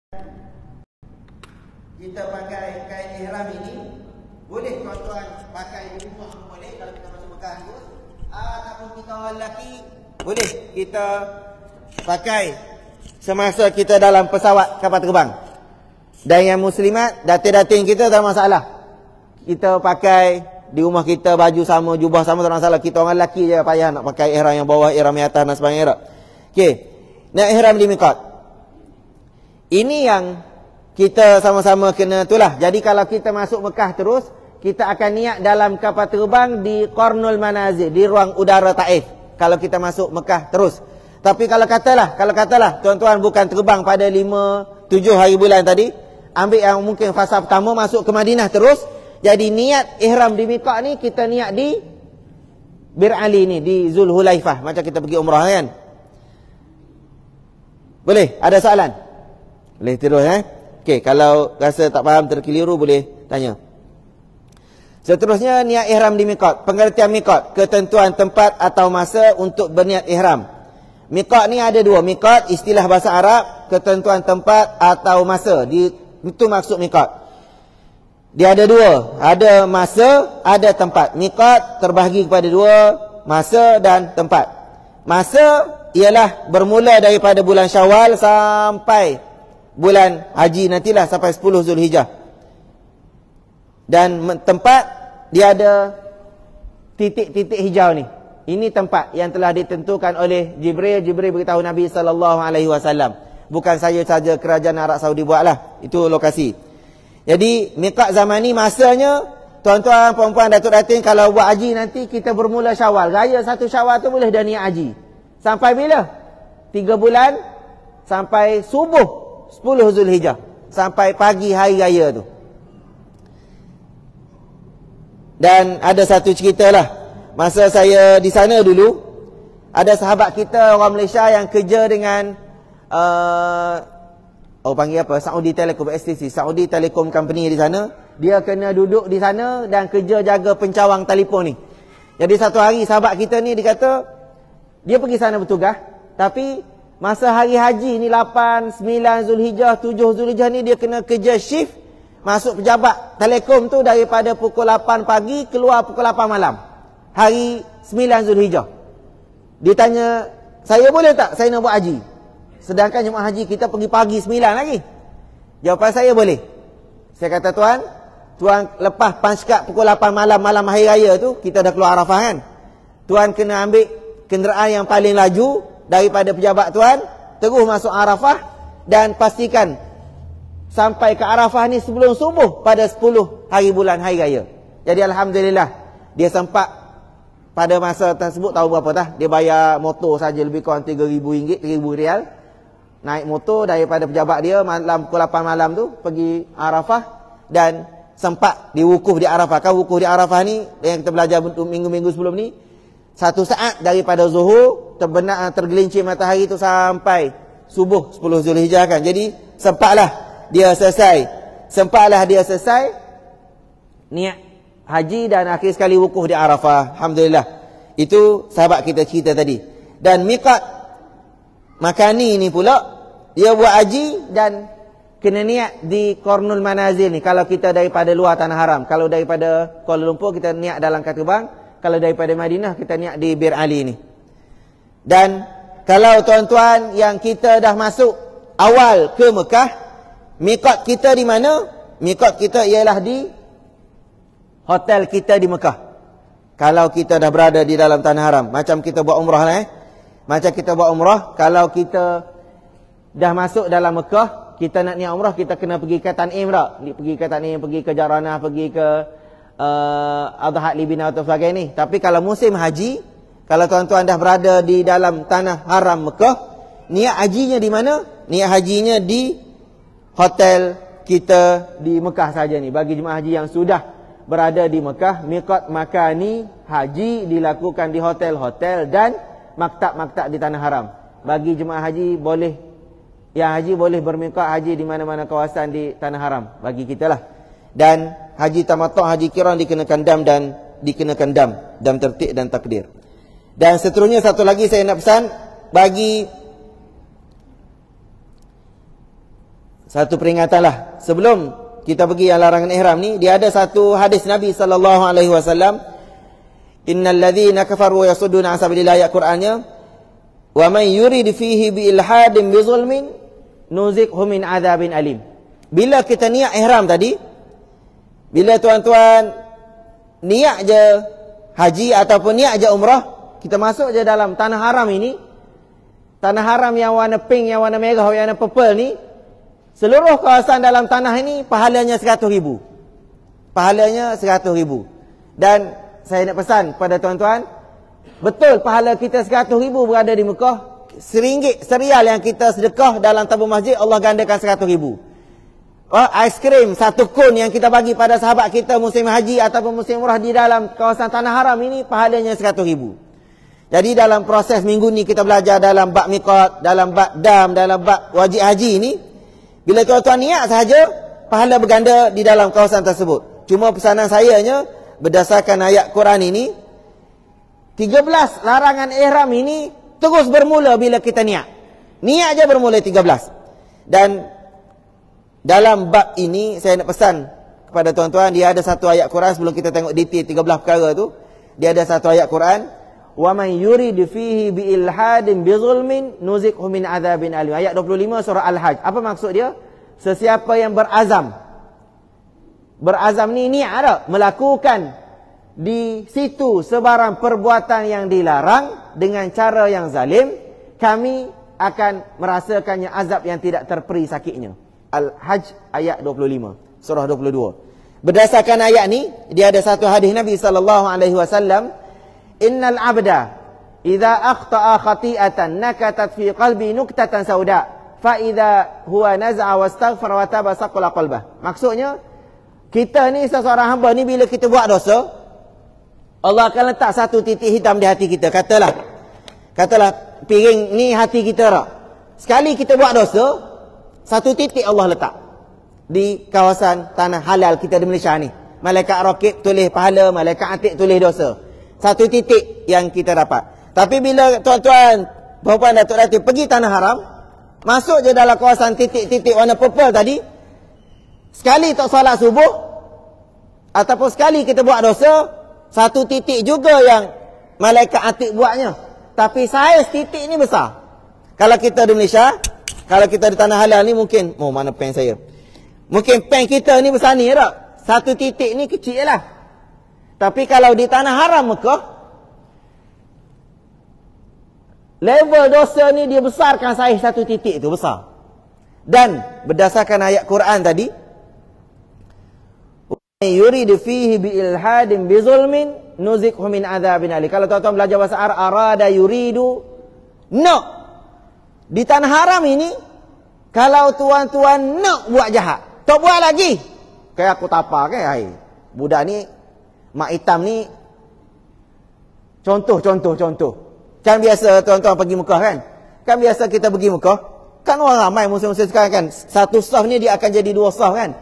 kita pakai kain ihram ini, boleh tuan-tuan pakai di rumah pun boleh kalau kita masuk Mekah tu, ataupun kita orang lelaki boleh kita pakai semasa kita dalam pesawat kapal terbang. Dan yang muslimat, datin-datin kita tak masalah, kita pakai di rumah kita baju sama, jubah sama, tak masalah. Kita orang lelaki je payah nak pakai ihram yang bawah, ihram yang atas dan sebagainya. Okey, nak ihram di miqat. Ini yang kita sama-sama kena itulah. Jadi kalau kita masuk Mekah terus, kita akan niat dalam kapal terbang di Qarnul Manazil, di ruang udara Taif. Kalau kita masuk Mekah terus. Tapi kalau katalah tuan-tuan bukan terbang pada 5-7 hari bulan tadi, ambil yang mungkin fasa pertama masuk ke Madinah terus. Jadi niat ihram di miqat ni kita niat di Bir Ali ni, di Zulhulaifah, macam kita pergi umrah kan. Boleh? Ada soalan? Boleh terus Okey, kalau rasa tak faham, terkeliru, boleh tanya. Seterusnya, niat ihram di miqat. Pengertian miqat, ketentuan tempat atau masa untuk berniat ihram. Miqat ni ada dua. Miqat istilah bahasa Arab, ketentuan tempat atau masa. Itu maksud miqat. Dia ada dua. Ada masa, ada tempat. Miqat terbahagi kepada dua, masa dan tempat. Masa ialah bermula daripada bulan Syawal sampai bulan Haji nantilah, sampai 10 Zulhijjah. Dan tempat, dia ada titik-titik hijau ni. Ini tempat yang telah ditentukan oleh Jibril. Jibril beritahu Nabi SAW. Bukan saya saja kerajaan Arab Saudi buatlah. Itu lokasi. Jadi miqat zaman ni masanya, tuan-tuan, puan-puan, datuk-datin, kalau buat haji nanti kita bermula Syawal. Raya 1 Syawal tu boleh dah niat haji. Sampai bila? 3 bulan sampai subuh 10 Zulhijjah, sampai pagi hari raya tu. Dan ada satu cerita lah, masa saya di sana dulu, ada sahabat kita orang Malaysia yang kerja dengan panggil apa, Saudi Telecom, STC, Saudi Telecom Company di sana. Dia kena duduk di sana dan kerja jaga pencawang telefon ni. Jadi satu hari sahabat kita ni, dia kata dia pergi sana bertugas, tapi masa hari haji ni 8, 9 Zulhijjah, 7 Zulhijjah ni dia kena kerja shift, masuk pejabat telekom tu daripada pukul 8 pagi keluar pukul 8 malam. Hari 9 Zulhijjah. Dia tanya, saya boleh tak saya nak buat haji? Sedangkan jemaah haji kita pergi pagi 9 lagi. Jawapan saya boleh. Saya kata, tuan lepas panskap pukul 8 malam hari raya tu, kita dah keluar Arafah kan. Tuan kena ambil kenderaan yang paling laju daripada pejabat tuan, terus masuk Arafah dan pastikan sampai ke Arafah ni sebelum subuh pada 10 hari bulan hari raya. Jadi alhamdulillah dia sempat pada masa tersebut, tahu berapa dah? Dia bayar motor saja lebih kurang RM3,000, RM3,000. Naik motor daripada pejabat dia malam pukul 8 malam tu pergi Arafah dan sempat diwukuf di Arafah. Kan wukuf di Arafah ni yang kita belajar minggu-minggu sebelum ni, 1 saat daripada zuhur tergelincir matahari tu sampai subuh 10 Zulhijjah kan. Jadi sempatlah dia selesai niat haji dan akhir sekali wukuf di Arafah. Alhamdulillah. Itu sahabat kita cerita tadi. Dan miqat Makani ni pula, dia buat haji dan kena niat di Qarnul Manazil ni. Kalau kita daripada luar tanah haram, kalau daripada Kuala Lumpur kita niat dalam kapal terbang, kalau daripada Madinah kita niat di Bir Ali ni. Dan kalau tuan-tuan yang kita dah masuk awal ke Mekah, miqat kita di mana? Miqat kita ialah di hotel kita di Mekah. Kalau kita dah berada di dalam tanah haram, macam kita buat umrah lah Macam kita buat umrah, kalau kita dah masuk dalam Mekah, kita nak niat umrah, kita kena pergi ke Tan'im tak? Pergi ke Tan'im, pergi ke Jaranah, pergi ke Adhat Libina atau sebagainya ni. Tapi kalau musim haji, kalau tuan-tuan dah berada di dalam tanah haram Mekah, niat hajinya di mana? Niat hajinya di hotel kita di Mekah saja ni. Bagi jemaah haji yang sudah berada di Mekah, miqat makani haji dilakukan di hotel-hotel dan maktab-maktab di tanah haram. Bagi jemaah haji boleh, yang haji boleh bermiqat haji di mana-mana kawasan di tanah haram bagi kita lah. Dan haji tamattu', haji qiran dikenakan dam tertib dan takdir. Dan seterusnya satu lagi saya nak pesan bagi satu peringatan lah. Sebelum kita pergi yang larangan ihram ni, dia ada satu hadis Nabi SAW. Innal ladzina kafaru yasudduna an sabilillah, ayat Qurannya, wa man yurid fihi bi ilhadin bi zulmin nuzighu min adzabin alim. Bila kita niat ihram tadi, bila tuan-tuan niat je haji ataupun niat je umrah, kita masuk je dalam tanah haram ini, tanah haram yang warna pink, yang warna merah, yang warna purple ni, seluruh kawasan dalam tanah ini pahalanya 100,000. Pahalanya 100,000. Dan saya nak pesan pada tuan-tuan, betul pahala kita 100,000 berada di Mekah. RM1 yang kita sedekah dalam tabung masjid, Allah gandakan 100,000. Aiskrim 1 kun yang kita bagi pada sahabat kita musim haji ataupun musim umrah di dalam kawasan tanah haram ini, pahalanya 100,000. Jadi dalam proses minggu ni kita belajar dalam bab miqat, dalam bab dam, dalam bab wajib haji ini. Bila tuan-tuan niat sahaja, pahala berganda di dalam kawasan tersebut. Cuma pesanan sayanya, berdasarkan ayat Quran ini, 13 larangan ihram ini terus bermula bila kita niat. Niat je bermula 13. Dan dalam bab ini saya nak pesan kepada tuan-tuan, dia ada satu ayat Quran sebelum kita tengok detail 13 perkara tu. Dia ada satu ayat Quran, wa man yurid fihi bi ilhadin bi zulmin nuzighu min adzabin alim. Ayat 25 surah Al-Hajj. Apa maksud dia? Sesiapa yang berazam. Berazam ni niat ada melakukan di situ sebarang perbuatan yang dilarang dengan cara yang zalim, kami akan merasakannya azab yang tidak terperi sakitnya. Al-Hajj ayat 25, surah 22. Berdasarkan ayat ni, dia ada satu hadis Nabi SAW, innal abda idza akhta'a khati'atan nakatat fi qalbi nuktatan sauda fa idza huwa naz'a wastaghfara wa taba saqala qalbah. Maksudnya, kita ni seseorang hamba ni, bila kita buat dosa, Allah akan letak satu titik hitam di hati kita. Katalah piring ni hati kita tak. Sekali kita buat dosa, satu titik Allah letak di kawasan tanah halal kita di Malaysia ni. Malaikat rakib tulis pahala, malaikat atik tulis dosa. Satu titik yang kita dapat. Tapi bila tuan-tuan, puan-puan, datuk-datuk pergi tanah haram, masuk je dalam kawasan titik-titik warna purple tadi, sekali tak solat subuh ataupun sekali kita buat dosa, satu titik juga yang malaikat atik buatnya. Tapi saiz titik ni besar. Kalau kita di Malaysia, kalau kita di tanah halal ni mungkin, mana pen saya? Mungkin pen kita ni besar ni tak? Satu titik ni kecil lah. Tapi kalau di tanah haram Mekah, level dosa ni dia besarkan saiz satu titik tu besar. Dan berdasarkan ayat Quran tadi, yuridu fihi bi ilhadin bi zulmin nuzighu min adzabin alim. Kalau tuan-tuan belajar bahasa Arab, arada yuridu, nak. Di tanah haram ini, kalau tuan-tuan nak buat jahat, tak buat lagi. Kayak aku tapa kan, hai. Budak ni, mak hitam ni, contoh. Kan biasa tuan-tuan pergi Mekah kan? Kan biasa kita pergi Mekah, kan orang ramai musim-musim sekarang kan. Satu saf ni dia akan jadi 2 saf kan.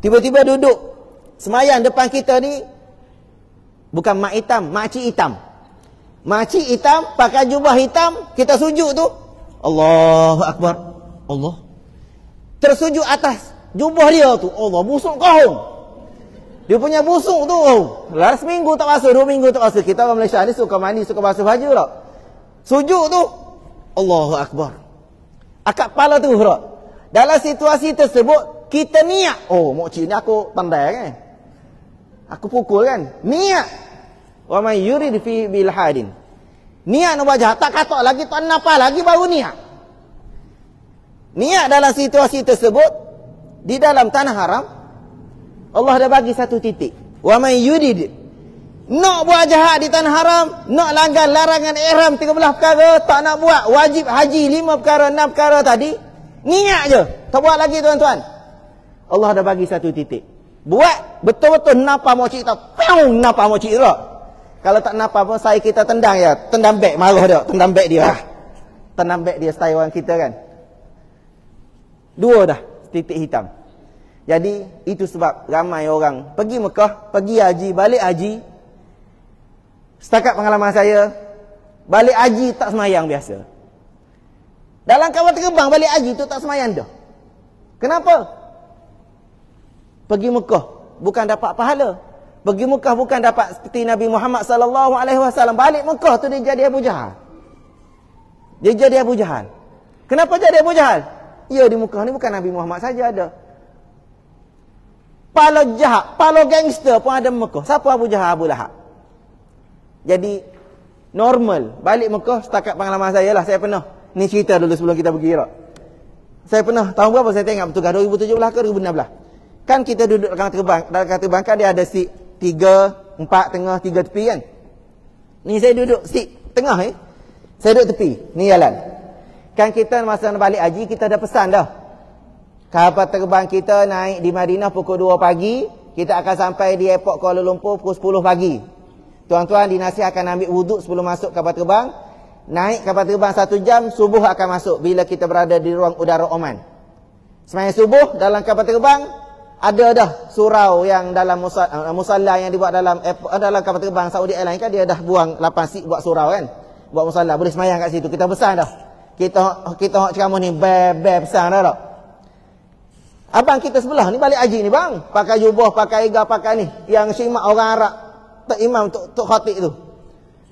Tiba-tiba duduk semayang depan kita ni, bukan mak hitam, makcik hitam. Makcik hitam pakai jubah hitam, kita sujud tu, Allahu Akbar, Allah. Tersujud atas jubah dia tu, Allah, busuk kahung. Dia punya busuk tu, last minggu tak basuh, 2 minggu tak basuh. Kita orang Malaysia ni suka mandi, suka basuh baju tak. Sujud tu, Allahu Akbar. Akak kepala tu tak. Dalam situasi tersebut, kita niat, makcik ni aku pandai kan, aku pukul kan. Niat. Wa man yurid fi bil hadin. Niat nak buat jahat, tak katok lagi, tak napa lagi, baru niat. Niat dalam situasi tersebut, di dalam tanah haram, Allah dah bagi satu titik. Wa man yurid, nak buat jahat di tanah haram, nak langgar larangan ihram 13 perkara, tak nak buat wajib haji 5 perkara, 6 perkara tadi, niat je, tak buat lagi tuan-tuan. Allah dah bagi satu titik. Buat betul-betul napa mocik tak. Peung napa mocik tak. Kalau tak napa pun saya kita tendang ya. Tendang beg marah dia. Tendang beg dia. Tendang beg dia style orang kita kan. 2 dah titik hitam. Jadi itu sebab ramai orang pergi Mekah, pergi haji, balik haji. Setakat pengalaman saya, balik haji tak semayang biasa. Dalam kapal terbang balik haji tu tak semayang dah. Kenapa? Pergi Mekah bukan dapat pahala. Pergi Mekah bukan dapat seperti Nabi Muhammad sallallahu alaihi wasallam. Balik Mekah tu dia jadi Abu Jahal. Dia jadi Abu Jahal. Kenapa jadi Abu Jahal? Ya, di Mekah ni bukan Nabi Muhammad saja ada. Pala jahat, pala gangster pun ada Mekah. Siapa Abu Jahal? Abu Lahab. Jadi normal. Balik Mekah setakat pengalaman saya lah. Saya pernah, ni cerita dulu sebelum kita pergi Iraq. Saya pernah, tahun berapa saya tengok bertugas? 2017 ke 2016? Kan kita duduk dalam terbang. Dalam terbang kan dia ada seat 3, 4 tengah, 3 tepi kan. Ni saya duduk seat tengah Saya duduk tepi. Ni jalan. Kan kita masa nak balik haji, kita dah pesan dah. Kapal terbang kita naik di Madinah pukul 2 pagi. Kita akan sampai di airport Kuala Lumpur pukul 10 pagi. Tuan-tuan dinasihat akan ambil wuduk sebelum masuk kapal terbang. Naik kapal terbang 1 jam, subuh akan masuk bila kita berada di ruang udara Oman. Sembahyang subuh dalam kapal terbang, ada dah surau yang dalam musalla yang dibuat dalam kapal terbang Saudi Airlines kan, dia dah buang 8 seat buat surau kan. Buat musalla, boleh sembahyang kat situ. Kita pesan dah. Kita hak ceramah ni beb pesan dah tak. Abang kita sebelah ni balik haji ni bang, pakai jubah, pakai iga, pakai ni yang syimak orang Arab, tok imam, tok khatib tu.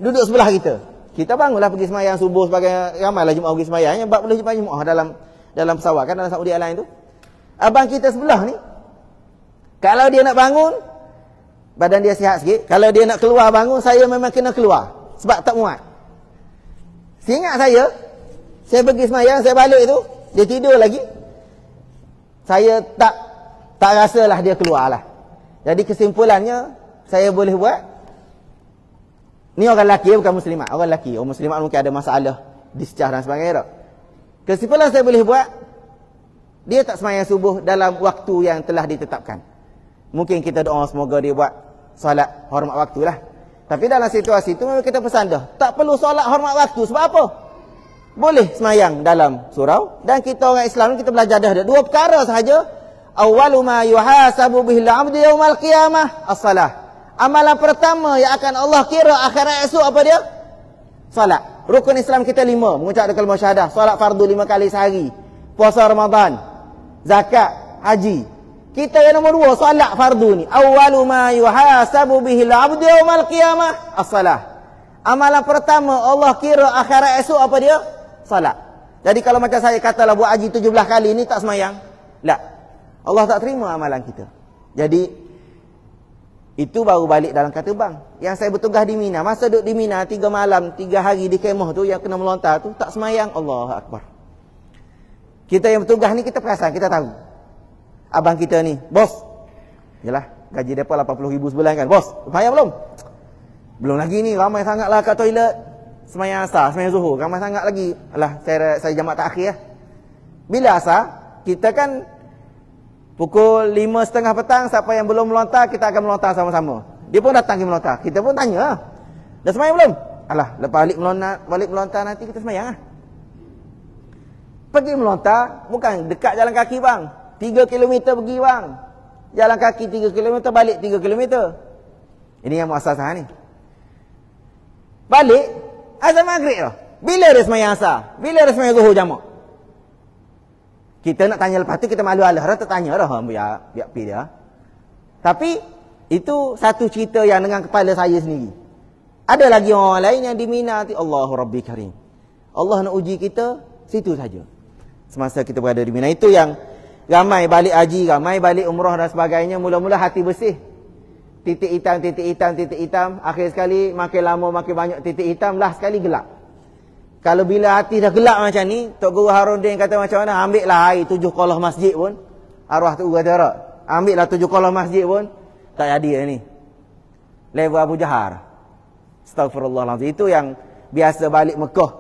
Duduk sebelah kita. Kita bangunlah pergi sembahyang subuh sebagai ramailah jemaah pergi sembahyang. Yang boleh jumpa jemaah dalam pesawat kan, dalam Saudi Airlines tu. Abang kita sebelah ni, kalau dia nak bangun, badan dia sihat sikit. Kalau dia nak keluar bangun, saya memang kena keluar. Sebab tak muat. Seingat saya pergi semayang, saya balik tu, dia tidur lagi. Saya tak rasalah dia keluar lah. Jadi kesimpulannya, saya boleh buat. Ni orang lelaki, bukan muslimat. Orang lelaki. Orang muslimat mungkin ada masalah discah dan sebagainya. Kesimpulan saya boleh buat, dia tak semayang subuh dalam waktu yang telah ditetapkan. Mungkin kita doa semoga dia buat solat hormat waktu lah. Tapi dalam situasi itu memang kita pesan dah, tak perlu solat hormat waktu. Sebab apa? Boleh semayang dalam surau. Dan kita orang Islam kita belajar dah ada 2 perkara sahaja. Awwalu ma yuhasabu bihil abdu yawmal qiyamah as-salah. Amalan pertama yang akan Allah kira akhirat esok apa dia? Solat. Rukun Islam kita 5. Mengucap kalimah syahadah. Solat fardu 5 kali sehari. Puasa Ramadan. Zakat. Haji. Kita yang nombor 2, solat fardu ni. Awwalu ma yuhasabu bihil abdu yawmal qiyamah as-salah. Amalan pertama Allah kira akhirat esok apa dia? Salat. Jadi kalau macam saya katalah buat haji 17 kali ni tak semayang. Tak. Allah tak terima amalan kita. Jadi itu baru balik dalam kapal terbang. Yang saya bertugas di Mina, masa duduk di Mina 3 malam, 3 hari di kemah tu yang kena melontar tu tak semayang. Allahu Akbar. Kita yang bertugas ni kita perasan, kita tahu. Abang kita ni, bos. Yalah, gaji depa 80,000 sebulan kan. Bos, semayang belum? Belum lagi ni, ramai sangatlah kat toilet. Semayang asar, semayang zuhur, ramai sangat lagi. Alah, saya jamak takhir lah. Bila asar, kita kan pukul 5.30 petang, siapa yang belum melontar, kita akan melontar sama-sama. Dia pun datang ke melontar. Kita pun tanya, dah semayang belum? Alah, lepas balik melontar nanti kita semayang lah. Pergi melontar, bukan dekat jalan kaki bang. 3 km pergi bang. Jalan kaki 3 km, balik 3 km. Ini yang muasasah ni. Balik azan maghrib dah. Bila dia semayang asar? Bila dia semayang zuhur jamak? Kita nak tanya lepas tu, kita malu alah dah, tak tanya dah. Biar pi dia. Tapi itu satu cerita yang dengan kepala saya sendiri. Ada lagi orang lain yang diminati. Allahu Rabbi Karim. Allah nak uji kita situ saja. Semasa kita berada di Mina. Itu yang ramai balik haji, ramai balik umrah dan sebagainya, mula-mula hati bersih. Titik hitam. Akhir sekali makin lama makin banyak titik hitam, lah sekali gelap. Kalau bila hati dah gelap macam ni, Tok Guru Harudin kata macam mana? Ambil lah air 7 kolah masjid pun. Arwah tu kata tak? Ambil lah 7 kolah masjid pun. Tak jadi ni. Level Abu Jahar. Astaghfirullahaladzim. Itu yang biasa balik Mekah.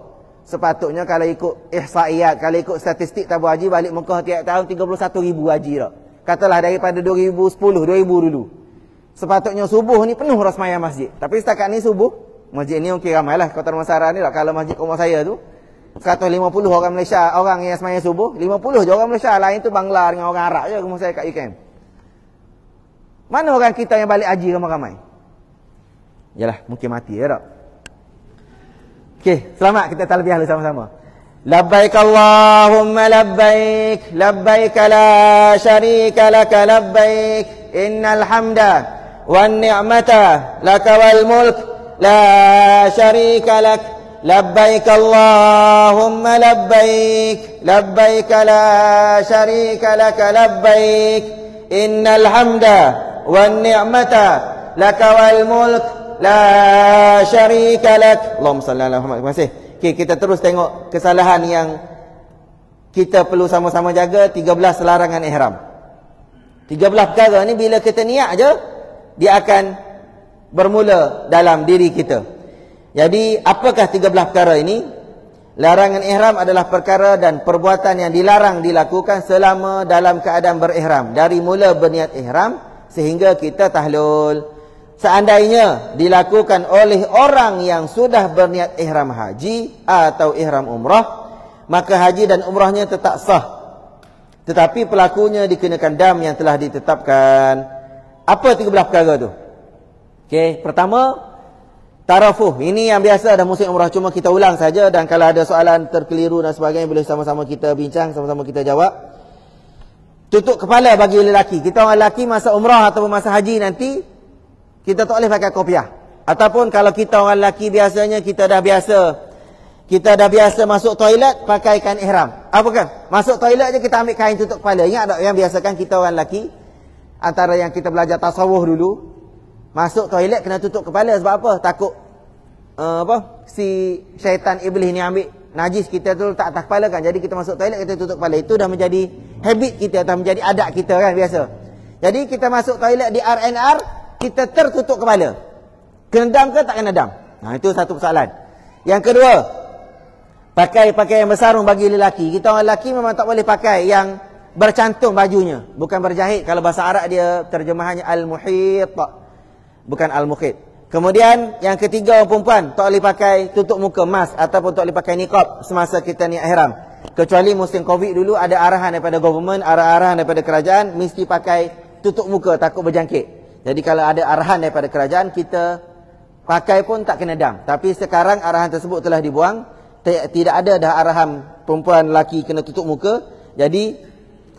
Sepatutnya kalau ikut ihsaiyat, kalau ikut statistik tabur haji, balik Mekah tiap tahun 31,000 haji tak? Katalah daripada 2010, 2000 dulu. Sepatutnya subuh ni penuh rasmaya masjid. Tapi setakat ni subuh, masjid ni mungkin ramai lah. Kota Damansara ni lah. Kalau masjid rumah saya tu, 150 orang Malaysia, orang yang semaya subuh, 50 je orang Malaysia. Lain tu Bangla dengan orang Arab je rumah saya kat UKM. Mana orang kita yang balik haji ramai-ramai? Yalah, mungkin mati ya tak? Okey, selamat kita talbiah dulu sama-sama. Labbaik Allahumma labbaik, labbaik la syarika laka labbaik, innal hamda wan ni'mata laka wal mulk la syarika lak. Labbaik Allahumma labbaik, labbaik la syarika laka labbaik, innal hamda wan ni'mata laka wal mulk la syarika lak. Allahumma salli ala Muhammad. Terima kasih. Okey, kita terus tengok kesalahan yang kita perlu sama-sama jaga. 13 larangan ihram. 13 perkara ni bila kita niat aja, dia akan bermula dalam diri kita. Jadi apakah 13 perkara ini? Larangan ihram adalah perkara dan perbuatan yang dilarang dilakukan selama dalam keadaan berihram, dari mula berniat ihram sehingga kita tahlul. Seandainya dilakukan oleh orang yang sudah berniat ihram haji atau ihram umrah, maka haji dan umrahnya tetap sah, tetapi pelakunya dikenakan dam yang telah ditetapkan. Apa 13 perkara tu? Okey, pertama, tarafuh. Ini yang biasa dah musim umrah, cuma kita ulang saja, dan kalau ada soalan terkeliru dan sebagainya boleh sama-sama kita bincang, sama-sama kita jawab. Tutup kepala bagi lelaki. Kita orang lelaki masa umrah ataupun masa haji nanti, kita tak boleh pakai kopiah. Ataupun kalau kita orang lelaki biasanya kita dah biasa masuk toilet pakai kain ihram. Apa kan? Masuk toilet je kita ambil kain tutup kepala. Ingat tak yang biasa kan kita orang lelaki, antara yang kita belajar tasawuf dulu, masuk toilet kena tutup kepala. Sebab apa? Takut si syaitan iblis ni ambil najis kita tu letak atas kepala kan. Jadi kita masuk toilet kita tutup kepala. Itu dah menjadi habit kita, dah menjadi adat kita kan biasa. Jadi kita masuk toilet di RNR, kita tertutup kepala. Kena dam ke tak kena dam? Itu satu persoalan. Yang kedua, pakai pakaian bersarung bagi lelaki. Kita orang lelaki memang tak boleh pakai yang bercantum bajunya, bukan berjahit. Kalau bahasa Arab dia terjemahannya al-muhit, bukan al-mukhit. Kemudian yang ketiga, orang perempuan tak boleh pakai tutup muka, mask, ataupun tak boleh pakai niqab semasa kita niat ihram. Kecuali musim Covid dulu ada arahan daripada government, arahan daripada kerajaan, mesti pakai tutup muka, takut berjangkit. Jadi kalau ada arahan daripada kerajaan, kita pakai pun tak kena dam. Tapi sekarang arahan tersebut telah dibuang. Tidak ada dah arahan perempuan lelaki kena tutup muka. Jadi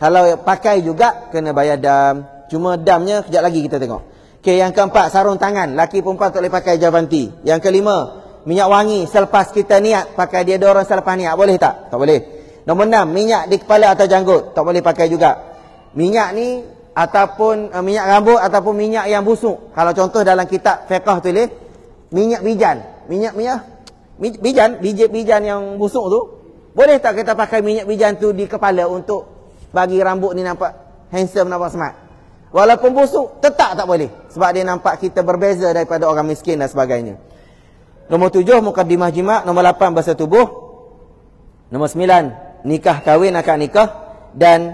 kalau pakai juga kena bayar dam. Cuma damnya kejap lagi kita tengok. Okey, yang keempat, sarung tangan. Laki perempuan tak boleh pakai javanti. Yang kelima, minyak wangi selepas kita niat. Pakai deodoran selepas niat, boleh tak? Tak boleh. Nombor 6, minyak di kepala atau janggut, tak boleh pakai juga. Minyak ni ataupun minyak rambut ataupun minyak yang busuk. Kalau contoh dalam kitab fiqh tulis minyak bijan. Bijan yang busuk tu, boleh tak kita pakai minyak bijan tu di kepala untuk bagi rambut ni nampak handsome, nampak smart? Walaupun busuk, tetap tak boleh. Sebab dia nampak kita berbeza daripada orang miskin dan sebagainya. Nombor 7, mukaddimah jima'. Nombor 8, bersetubuh. Nombor 9, nikah kahwin, akad nikah. Dan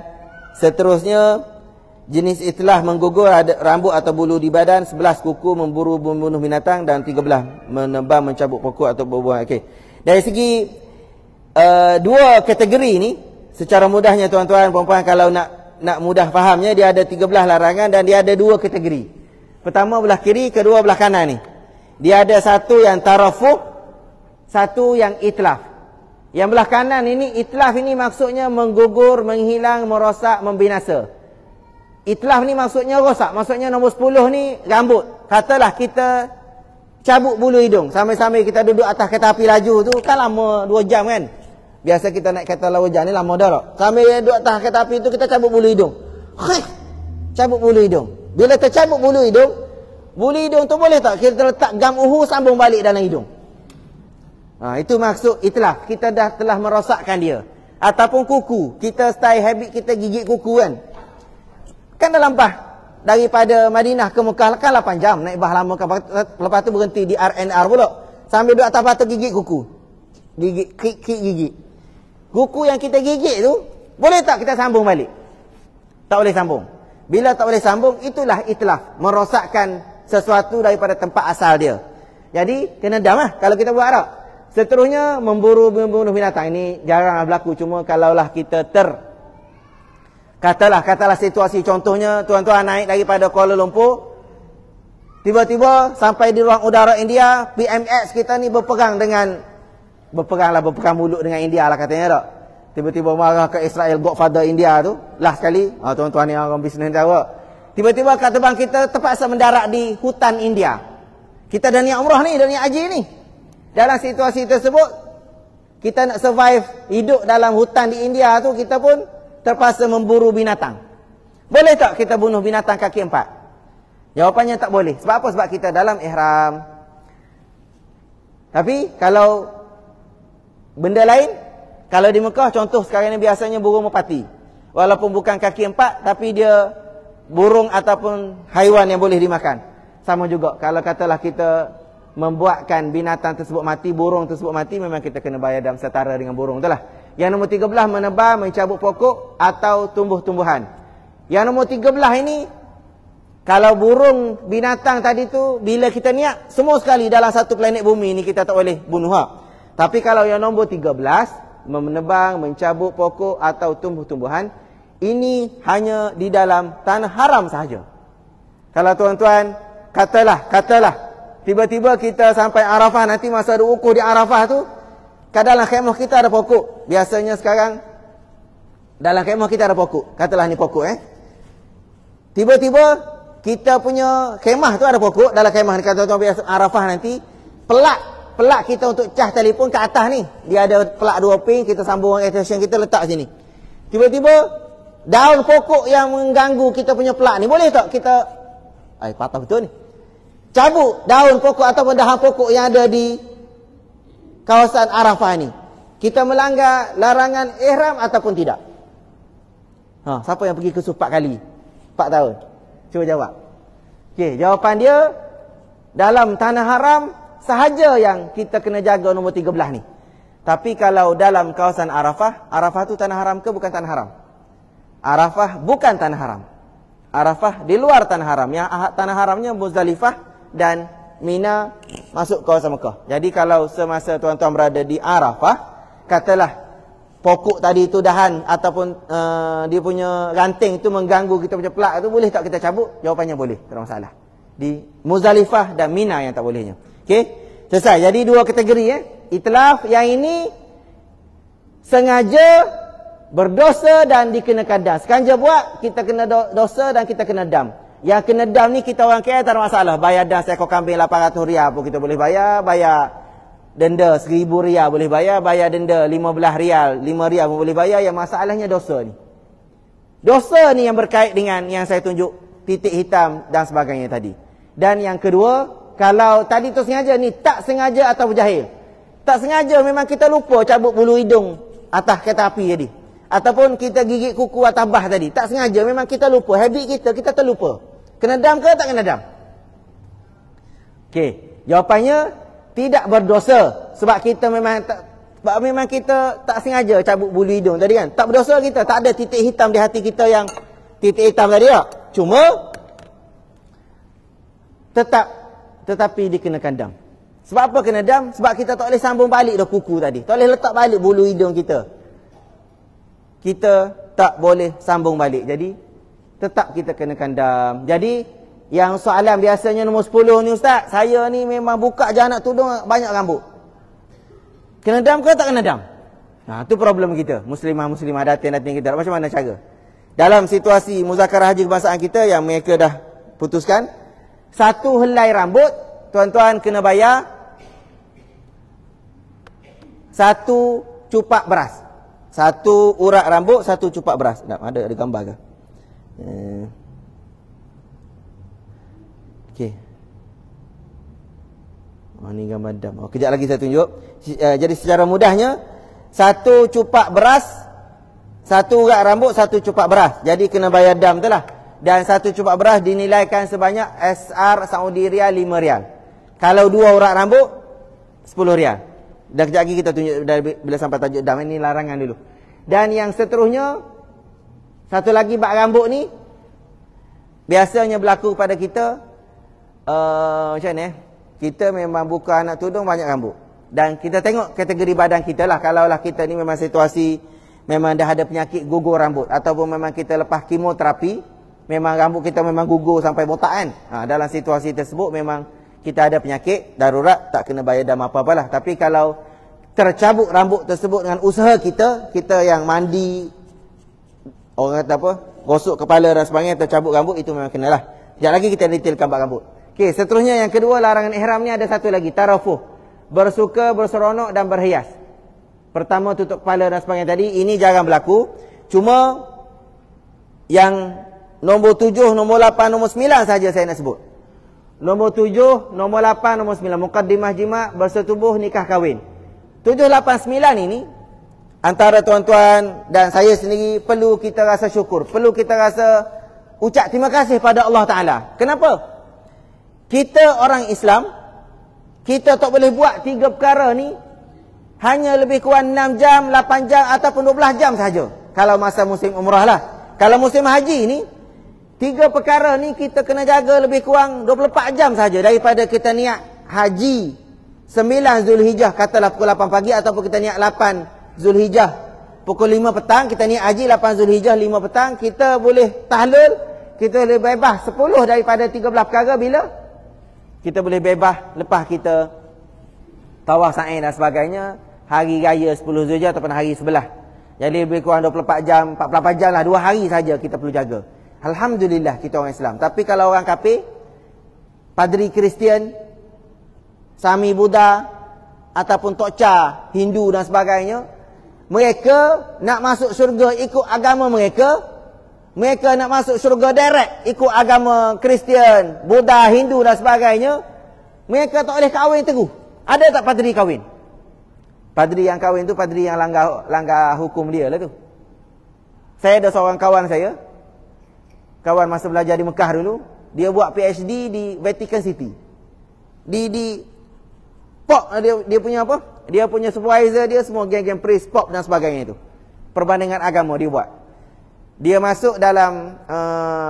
seterusnya, jenis itulah menggugur rambut atau bulu di badan, 11 kuku, membunuh binatang, dan 13 menebang, mencabut pokok atau berbuah. Okey. Dari segi dua kategori ni, secara mudahnya tuan-tuan puan-puan, kalau nak mudah fahamnya, dia ada 13 larangan dan dia ada dua kategori. Pertama belah kiri, kedua belah kanan ni. Dia ada satu yang tarafuh, satu yang itlaf. Yang belah kanan ini, itlaf ini maksudnya menggugur, menghilang, merosak, membinasa. Itlaf ni maksudnya rosak. Maksudnya nombor 10 ni rambut. Katalah kita cabut bulu hidung. Sambil-sambil kita duduk atas kereta api laju tu, kan lama 2 jam kan. Biasa kita naik kereta lawajah ni lama dah tak. Sambil duduk atas kereta api tu, kita cabut bulu hidung. Cabut bulu hidung. Bila tercabut bulu hidung tu boleh tak kita letak gam uhu, sambung balik dalam hidung? Itu maksud itlaf. Kita dah telah merosakkan dia. Ataupun kuku. Kita style habit kita gigit kuku kan. Kan dah lampah daripada Madinah ke Mekah kan 8 jam naik bah lama kan. Lepas tu berhenti di RNR pula. Sambil duduk atas batu gigit kuku. Gigit, klik gigit. Kuku yang kita gigit tu, boleh tak kita sambung balik? Tak boleh sambung. Bila tak boleh sambung, itulah itlaf. Merosakkan sesuatu daripada tempat asal dia. Jadi, kena dam lah kalau kita buat Arab. Seterusnya, membunuh binatang. Ini jarang berlaku. Cuma kalaulah kita Katalah situasi contohnya, tuan-tuan naik daripada Kuala Lumpur, tiba-tiba sampai di ruang udara India, PMX kita ni berperang dengan berperang mulut dengan India lah katanya tak. Tiba-tiba marah ke Israel, Godfather India tu. Last sekali, tuan-tuan ni orang bisnes tahu. Tiba-tiba kat terbang kita terpaksa mendarat di hutan India. Kita dah niat umrah ni, dah niat haji ni. Dalam situasi tersebut, kita nak survive hidup dalam hutan di India tu, kita pun terpaksa memburu binatang. Boleh tak kita bunuh binatang kaki 4? Jawapannya tak boleh. Sebab apa? Sebab kita dalam ihram. Tapi kalau benda lain, kalau di Mekah contoh sekarang ni biasanya burung merpati. Walaupun bukan kaki 4, tapi dia burung ataupun haiwan yang boleh dimakan. Sama juga kalau katalah kita membuatkan binatang tersebut mati, burung tersebut mati, memang kita kena bayar dam setara dengan burung itulah. Yang nombor 13, menebang, mencabut pokok atau tumbuh-tumbuhan. Yang nombor 13 ini, kalau burung binatang tadi tu, bila kita niat, semua sekali dalam satu planet bumi ni kita tak boleh bunuh. Tapi kalau yang nombor 13, menebang, mencabut pokok atau tumbuh-tumbuhan, ini hanya di dalam tanah haram sahaja. Kalau tuan-tuan, katalah, tiba-tiba kita sampai Arafah, nanti masa ada wukuf di Arafah tu, kat dalam khemah kita ada pokok. Biasanya sekarang, dalam khemah kita ada pokok. Katalah ni pokok Tiba-tiba, kita punya khemah tu ada pokok. Dalam khemah ni, kata tuan-tuan biasa Arafah nanti, pelak kita untuk cah telefon ke atas ni. Dia ada pelak 2 pin, kita sambung extension kita letak sini. Tiba-tiba daun pokok yang mengganggu kita punya pelak ni, boleh tak kita patah betul ni. Cabut daun pokok ataupun dahan pokok yang ada di kawasan Arafah ni. Kita melanggar larangan ihram ataupun tidak? Siapa yang pergi ke Suf 4 kali? 4 tahun. Cuba jawab. Okey, jawapan dia dalam tanah haram sahaja yang kita kena jaga nombor 13 ni. Tapi kalau dalam kawasan Arafah, Arafah tu tanah haram ke bukan tanah haram? Arafah bukan tanah haram. Arafah di luar tanah haram. Yang tanah haramnya Muzdalifah dan Mina masuk kawasan Mekah. Jadi kalau semasa tuan-tuan berada di Arafah, katalah pokok tadi tu dahan ataupun dia punya ranting tu mengganggu kita punya pelak tu, boleh tak kita cabut? Jawapannya boleh, tak ada masalah. Di Muzdalifah dan Mina yang tak bolehnya. Okey, selesai. Jadi 2 kategori Itlaf yang ini sengaja berdosa dan dikenakan dam. Sengaja buat, kita kena dosa dan kita kena dam. Yang kena dam ni kita orang kaya tak ada masalah. Bayar dam seekor kambing 800 riyal pun kita boleh bayar. Bayar denda 1000 riyal boleh bayar. Bayar denda 15 riyal, 5 riyal pun boleh bayar. Yang masalahnya dosa ni. Dosa ni yang berkait dengan yang saya tunjuk, titik hitam dan sebagainya tadi. Dan yang kedua, kalau tadi tu sengaja ni, tak sengaja atau berjahil. Tak sengaja memang kita lupa cabut bulu hidung atas kereta api tadi. Ataupun kita gigit kuku atas bah tadi. Tak sengaja memang kita lupa. Habit kita terlupa. Kena dam ke tak kena dam? Okey, jawapannya tidak berdosa. Sebab kita memang kita tak sengaja cabut bulu hidung tadi kan. Tak berdosa kita. Tak ada titik hitam di hati kita yang titik hitam tadi tak. Cuma tetapi dikenakan dam. Sebab apa kena dam? Sebab kita tak boleh sambung balik dah kuku tadi. Tak boleh letak balik bulu hidung kita. Kita tak boleh sambung balik. Jadi tetap kita kenakan dam. Jadi yang soalan biasanya nombor 10 ni ustaz, saya ni memang buka je anak tudung banyak rambut. Kena dam ke tak kena dam? Itu problem kita. Muslimah datin kita. Macam mana cara? Dalam situasi muzakarah haji kebangsaan kita yang mereka dah putuskan, 1 helai rambut tuan-tuan kena bayar 1 cupak beras. 1 urat rambut, 1 cupak beras. Ada gambar ke? Okey. Ni gambar dam. Kejap lagi saya tunjuk. Jadi secara mudahnya, 1 cupak beras, 1 urat rambut, 1 cupak beras. Jadi kena bayar dam tu lah. Dan 1 cupak beras dinilaikan sebanyak SR Saudi Riyal 5 Riyal. Kalau 2 urat rambut, 10 Riyal. Dah kejap lagi kita tunjuk bila sampai tajuk dam. Ini larangan dulu. Dan yang seterusnya, satu lagi bak rambut ni, biasanya berlaku pada kita, macam ni kita memang buka anak tudung banyak rambut. Dan kita tengok kategori badan kita lah. Kalau lah kita ni memang situasi, memang dah ada penyakit gugur rambut. Ataupun memang kita lepas kemoterapi, memang rambut kita memang gugur sampai botak kan. Dalam situasi tersebut memang kita ada penyakit darurat, tak kena bayar dam apa-apalah. Tapi kalau tercabut rambut tersebut dengan usaha kita yang mandi, orang kata apa, gosok kepala dan sebagainya, tercabut rambut, itu memang kenalah. Sekejap lagi kita detailkan bab rambut. Okey, seterusnya yang kedua, larangan ihram ni ada satu lagi, tarafuh, bersuka, berseronok dan berhias. Pertama, tutup kepala dan sebagainya tadi, ini jarang berlaku. Cuma yang nombor 7, nombor 8, nombor 9 saja saya nak sebut. Nombor 7, nombor 8, nombor 9, muqaddimah jima', bersetubuh, nikah kahwin. 7, 8, 9 ini antara tuan-tuan dan saya sendiri perlu kita rasa syukur, perlu kita rasa ucap terima kasih pada Allah Ta'ala. Kenapa? Kita orang Islam, kita tak boleh buat 3 perkara ni hanya lebih kurang 6 jam, 8 jam ataupun 12 jam sahaja. Kalau masa musim umrah lah. Kalau musim haji ni, 3 perkara ni kita kena jaga lebih kurang 24 jam sahaja. Daripada kita niat haji 9 Zulhijjah, katalah pukul 8 pagi, ataupun kita niat 8 Zulhijjah pukul 5 petang, kita niat haji 8 Zulhijjah 5 petang, kita boleh tahlul, kita boleh bebas 10 daripada 13 perkara bila kita boleh bebas lepas kita tawaf sa'i dan sebagainya, hari raya 10 Zulhijjah ataupun hari sebelah. Jadi lebih kurang 24 jam, 48 jam lah, 2 hari saja kita perlu jaga. Alhamdulillah kita orang Islam. Tapi kalau orang kafir, padri Kristian, Sami Buddha ataupun Tokca Hindu dan sebagainya, mereka nak masuk syurga ikut agama mereka, mereka nak masuk syurga direct ikut agama Kristian, Buddha, Hindu dan sebagainya, mereka tak boleh kahwin teguh. Ada tak padri kahwin? Padri yang kahwin tu padri yang langgar hukum dia lah tu. Saya ada seorang kawan saya, kawan masa belajar di Mekah dulu, dia buat PhD di Vatican City. Di pop, dia punya apa? Dia punya supervisor dia semua geng-geng priest pop dan sebagainya itu. Perbandingan agama dia buat. Dia masuk dalam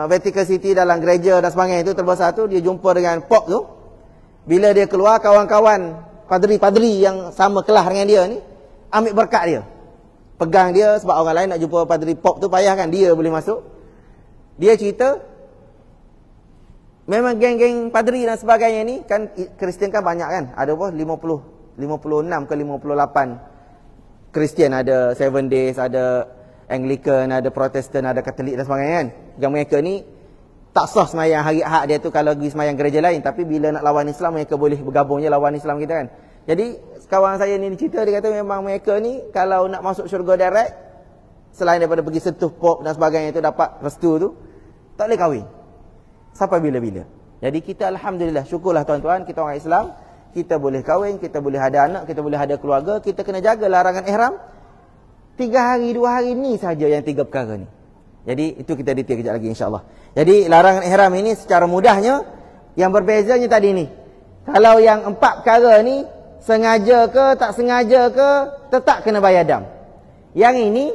Vatican City, dalam gereja dan sebagainya itu, terbesar tu, dia jumpa dengan pop tu. Bila dia keluar, kawan-kawan padri-padri yang sama kelas dengan dia ni ambil berkat dia, pegang dia, sebab orang lain nak jumpa padri pop tu payah kan, dia boleh masuk. Dia cerita memang geng-geng padri dan sebagainya ni kan, Kristian kan banyak kan, ada apa 56 ke 58 Kristian, ada 7 Days, ada Anglican, ada Protestan, ada Katolik dan sebagainya kan. Yang mereka ni tak sah semayang hari Ahad dia tu kalau pergi semayang gereja lain, tapi bila nak lawan Islam mereka boleh bergabungnya lawan Islam kita kan. Jadi kawan saya ni cerita, dia kata memang mereka ni kalau nak masuk syurga direct, selain daripada pergi sentuh pop dan sebagainya itu, dapat restu tu, tak boleh kahwin sampai bila-bila. Jadi kita alhamdulillah, syukurlah tuan-tuan, kita orang Islam, kita boleh kahwin, kita boleh ada anak, kita boleh ada keluarga. Kita kena jaga larangan ihram 3 hari 2 hari ni saja, yang 3 perkara ni. Jadi itu kita detail kejap lagi insya-Allah. Jadi larangan ihram ini secara mudahnya, yang berbezanya tadi ni, kalau yang 4 perkara ni sengaja ke tak sengaja ke tetap kena bayar dam. Yang ini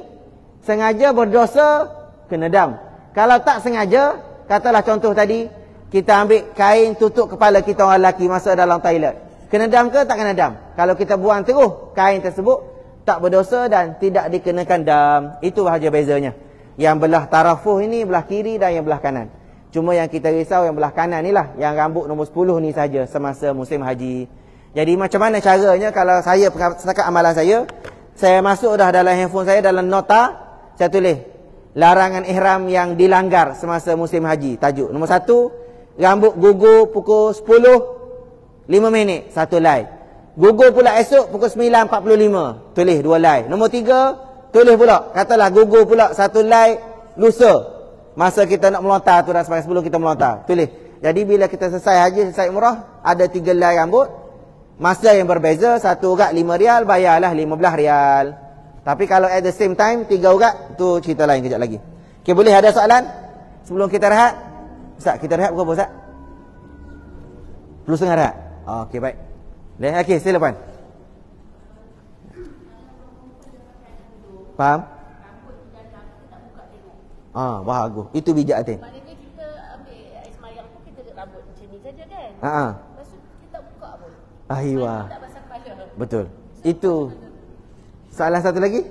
sengaja berdosa kena dam. Kalau tak sengaja, katalah contoh tadi, kita ambil kain tutup kepala kita orang lelaki masa dalam toilet, kena dam ke tak kena dam? Kalau kita buang terus kain tersebut, tak berdosa dan tidak dikenakan dam. Itu sahaja bezanya. Yang belah tarafuh ini belah kiri dan yang belah kanan. Cuma yang kita risau yang belah kanan ni lah, yang rambut nombor 10 ni saja semasa musim haji. Jadi macam mana caranya? Kalau saya setakat amalan saya masuk dah dalam handphone saya, dalam nota saya tulis larangan ihram yang dilanggar semasa musim haji. Tajuk nombor 1, rambut gugur pukul 10 5 minit 1 line. Gugur pula esok pukul 9.45, tulis 2 line. Nombor 3, tulis pula, katalah gugur pula 1 line lusa, masa kita nak melontar tu dah sampai 10 kita melontar, tulis. Jadi bila kita selesai haji, selesai umrah, ada 3 line rambut, masa yang berbeza, 1 urat 5 rial, bayarlah 15 rial. Tapi kalau at the same time 3 urat, tu cerita lain kejap lagi. Okay, boleh ada soalan sebelum kita rehat? Ustaz, kita rehat pukul berapa Ustaz? 10.30 rehat? Okey, baik. Okey, silakan. Faham? Bagus. Itu bijak hati. Maknanya kita ambil air semayang pun kita rambut macam ni saja kan? Lepas tu kita buka pun. Ahiywa. Tak basah kepala. Betul. Itu. Soalan satu lagi?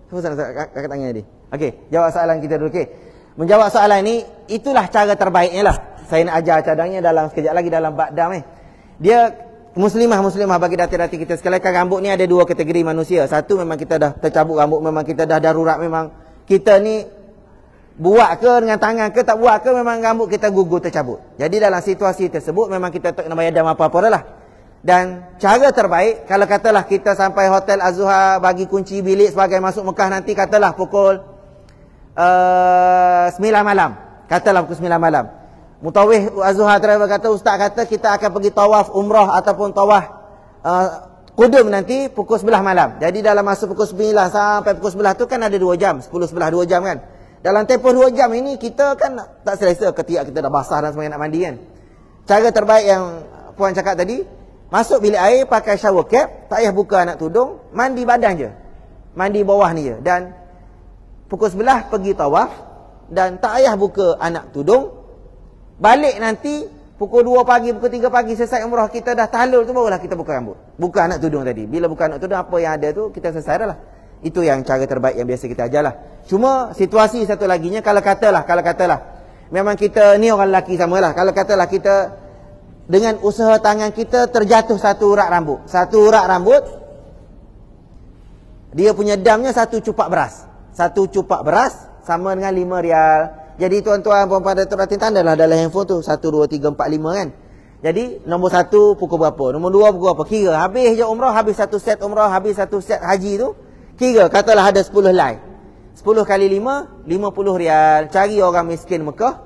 Apa soalan kakak tanya tadi? Okey, jawab soalan kita dulu. Okey. Menjawab soalan ni, itulah cara terbaiknya lah. Saya nak ajar cadangnya dalam sekejap lagi dalam bab dam. Dia Muslimah bagi dati-dati kita sekalian, rambut ni ada dua kategori manusia. Satu, memang kita dah tercabut rambut, memang kita dah darurat, memang kita ni buat ke dengan tangan ke tak buat ke, memang rambut kita gugur tercabut. Jadi dalam situasi tersebut memang kita tak kena bayar dam apa-apa dah lah. Dan cara terbaik, kalau katalah kita sampai Hotel Az-Zuhar, bagi kunci bilik sebagai masuk Mekah nanti, katalah pukul 9 malam. Katalah pukul 9 malam. Mutawif Az-Zuhar Travel kata, ustaz kata kita akan pergi tawaf umrah ataupun tawaf Qudum nanti pukul 11 malam. Jadi dalam masa pukul 9 sampai pukul 11 tu kan ada 2 jam, 10-11 2 jam kan. Dalam tempoh 2 jam ini kita kan tak selesa ketika kita dah basah dan semuanya nak mandi kan. Cara terbaik yang puan cakap tadi, masuk bilik air pakai shower cap, tak payah buka anak tudung, mandi badan je. Mandi bawah ni je. Dan pukul 11 pergi tawaf dan tak payah buka anak tudung. Balik nanti pukul 2 pagi, pukul 3 pagi selesai umrah, kita dah tahlul tu barulah kita buka rambut. Buka anak tudung tadi. Bila buka anak tudung, apa yang ada tu kita selesai dah lah. Itu yang cara terbaik yang biasa kita ajar lah. Cuma situasi satu laginya, kalau katalah memang kita ni orang lelaki samalah. Kalau katalah kita dengan usaha tangan kita terjatuh satu urat rambut. Satu urat rambut, dia punya damnya satu cupak beras. Satu cupak beras sama dengan 5 rial. Jadi tuan-tuan, puan-puan, datuk perhatian, tandalah dalam handphone tu 1, 2, 3, 4, 5 kan. Jadi nombor 1 pukul berapa, nombor 2 pukul berapa. Kira habis je umrah, habis satu set umrah, habis satu set haji tu, kira katalah ada 10 helai. 10 kali 5, 50 rial. Cari orang miskin Mekah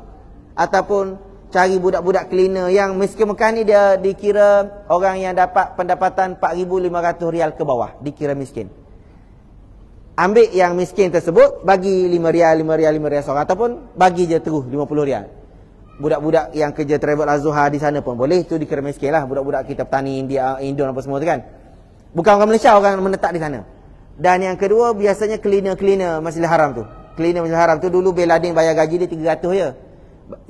ataupun cari budak-budak cleaner yang miskin Mekah ni, dia dikira orang yang dapat pendapatan 4,500 rial ke bawah, dikira miskin. Ambil yang miskin tersebut, bagi 5 rial seorang, ataupun bagi je terus 50 rial. Budak-budak yang kerja travel Az-Zuhar di sana pun boleh, tu dikira miskin lah. Budak-budak kita petani India, Indon apa semua tu kan. Bukan orang Malaysia, orang menetap di sana. Dan yang kedua, biasanya cleaner Masjidil Haram tu. Cleaner Masjidil Haram tu dulu Bin Laden bayar gaji dia 300 je.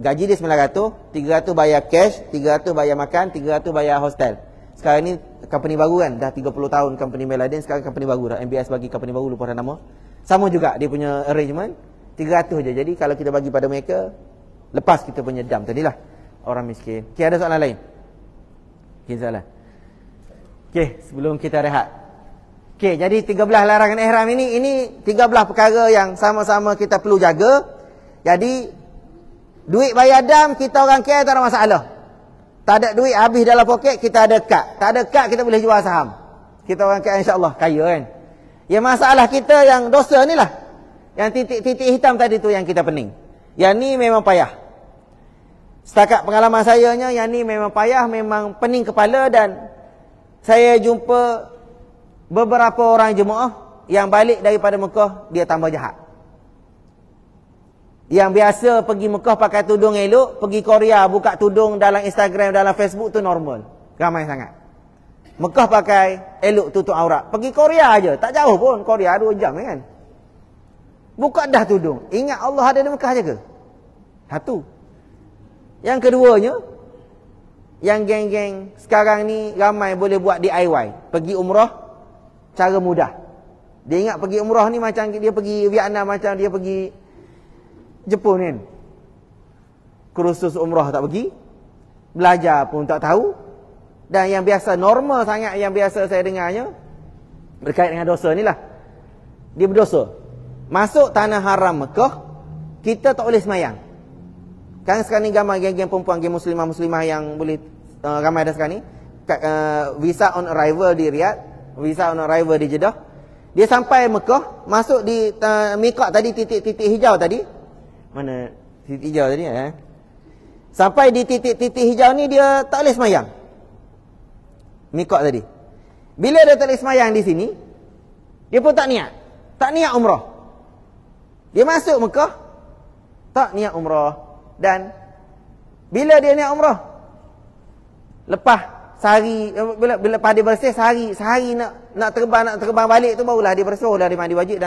Gaji dia 900, 300 bayar cash, 300 bayar makan, 300 bayar hostel. Sekarang ni company baru kan, dah 30 tahun company Bin Laden, sekarang company baru dah. MBS bagi company baru, lupa dah nama. Sama juga dia punya arrangement, 300 je. Jadi kalau kita bagi pada mereka, lepas kita punya dam tadilah orang miskin. Okey, ada soalan lain? Okey, soalan. Okey, sebelum kita rehat. Okey, jadi 13 larangan ihram ini 13 perkara yang sama-sama kita perlu jaga. Jadi duit bayar dam kita orang kaya tak ada masalah. Tak ada duit habis dalam poket, kita ada kad. Tak ada kad, kita boleh jual saham. Kita orang kaya insya-Allah kaya kan. Yang masalah kita yang dosa ni lah. Yang titik-titik hitam tadi tu yang kita pening. Yang ni memang payah. Setakat pengalaman saya nya, yang ni memang payah, memang pening kepala. Dan saya jumpa beberapa orang jemaah yang balik daripada Mekah, dia tambah jahat. Yang biasa pergi Mekah pakai tudung elok, pergi Korea buka tudung dalam Instagram, dalam Facebook tu normal. Ramai sangat. Mekah pakai elok tutup aurat. Pergi Korea aja, tak jauh pun. Korea 2 jam kan. Buka dah tudung. Ingat Allah ada di Mekah je ke? Satu. Yang keduanya, yang geng-geng sekarang ni ramai boleh buat DIY. Pergi umrah cara mudah. Dia ingat pergi umrah ni macam dia pergi Vietnam, macam dia pergi Jepun kan. Kursus umrah tak pergi, belajar pun tak tahu. Dan yang biasa, normal sangat yang biasa saya dengarnya berkait dengan dosa ni lah. Dia berdosa. Masuk tanah haram Mekah, kita tak boleh semayang. Kan sekarang ni gambar geng-geng perempuan, geng muslimah-muslimah yang boleh ramai dah sekarang ni. Visa on arrival di Riyadh, visa on arrival di Jeddah. Dia sampai Mekah, masuk di miqat tadi, titik-titik hijau tadi. Mana titik hijau tadi Sampai di titik-titik hijau ni dia tak boleh semayang. Miqat tadi. Bila dia tak boleh semayang di sini, dia pun tak niat. Tak niat umrah. Dia masuk Mekah, tak niat umrah. Dan bila dia niat umrah, lepas sehari, bila lepas dia bersih sehari nak terbang balik tu, barulah dia bersih, barulah dia mandi wajib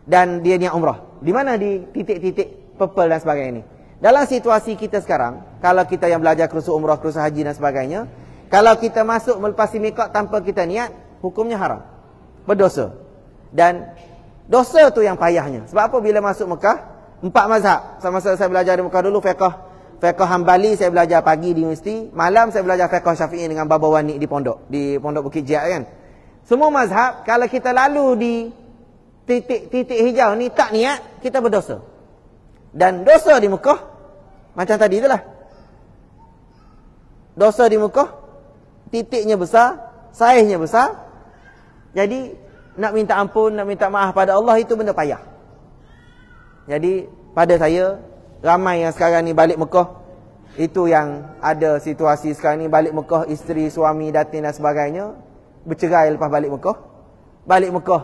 dan dia niat umrah. Di mana? Di titik-titik purple dan sebagainya ni. Dalam situasi kita sekarang, kalau kita yang belajar kursus umrah, kursus haji dan sebagainya, kalau kita masuk melepasi miqat tanpa kita niat, hukumnya haram. Berdosa. Dan dosa tu yang payahnya. Sebab apa? Bila masuk Mekah, 4 mazhab. Sama-sama saya belajar di Mekah dulu, Fiqh Hambali saya belajar pagi di universiti, malam saya belajar fiqh Syafi'i dengan Baba Wani di Pondok Bukit Jiat kan. Semua mazhab kalau kita lalu di titik hijau ni tak niat, kita berdosa. Dan dosa di Mekah macam tadi itulah. Dosa di Mekah titiknya besar, saiznya besar. Jadi nak minta ampun, nak minta maaf pada Allah itu benda payah. Jadi pada saya, ramai yang sekarang ni balik Mekah, itu yang ada situasi sekarang ni balik Mekah, isteri, suami, datin dan sebagainya, bercerai lepas balik Mekah. Balik Mekah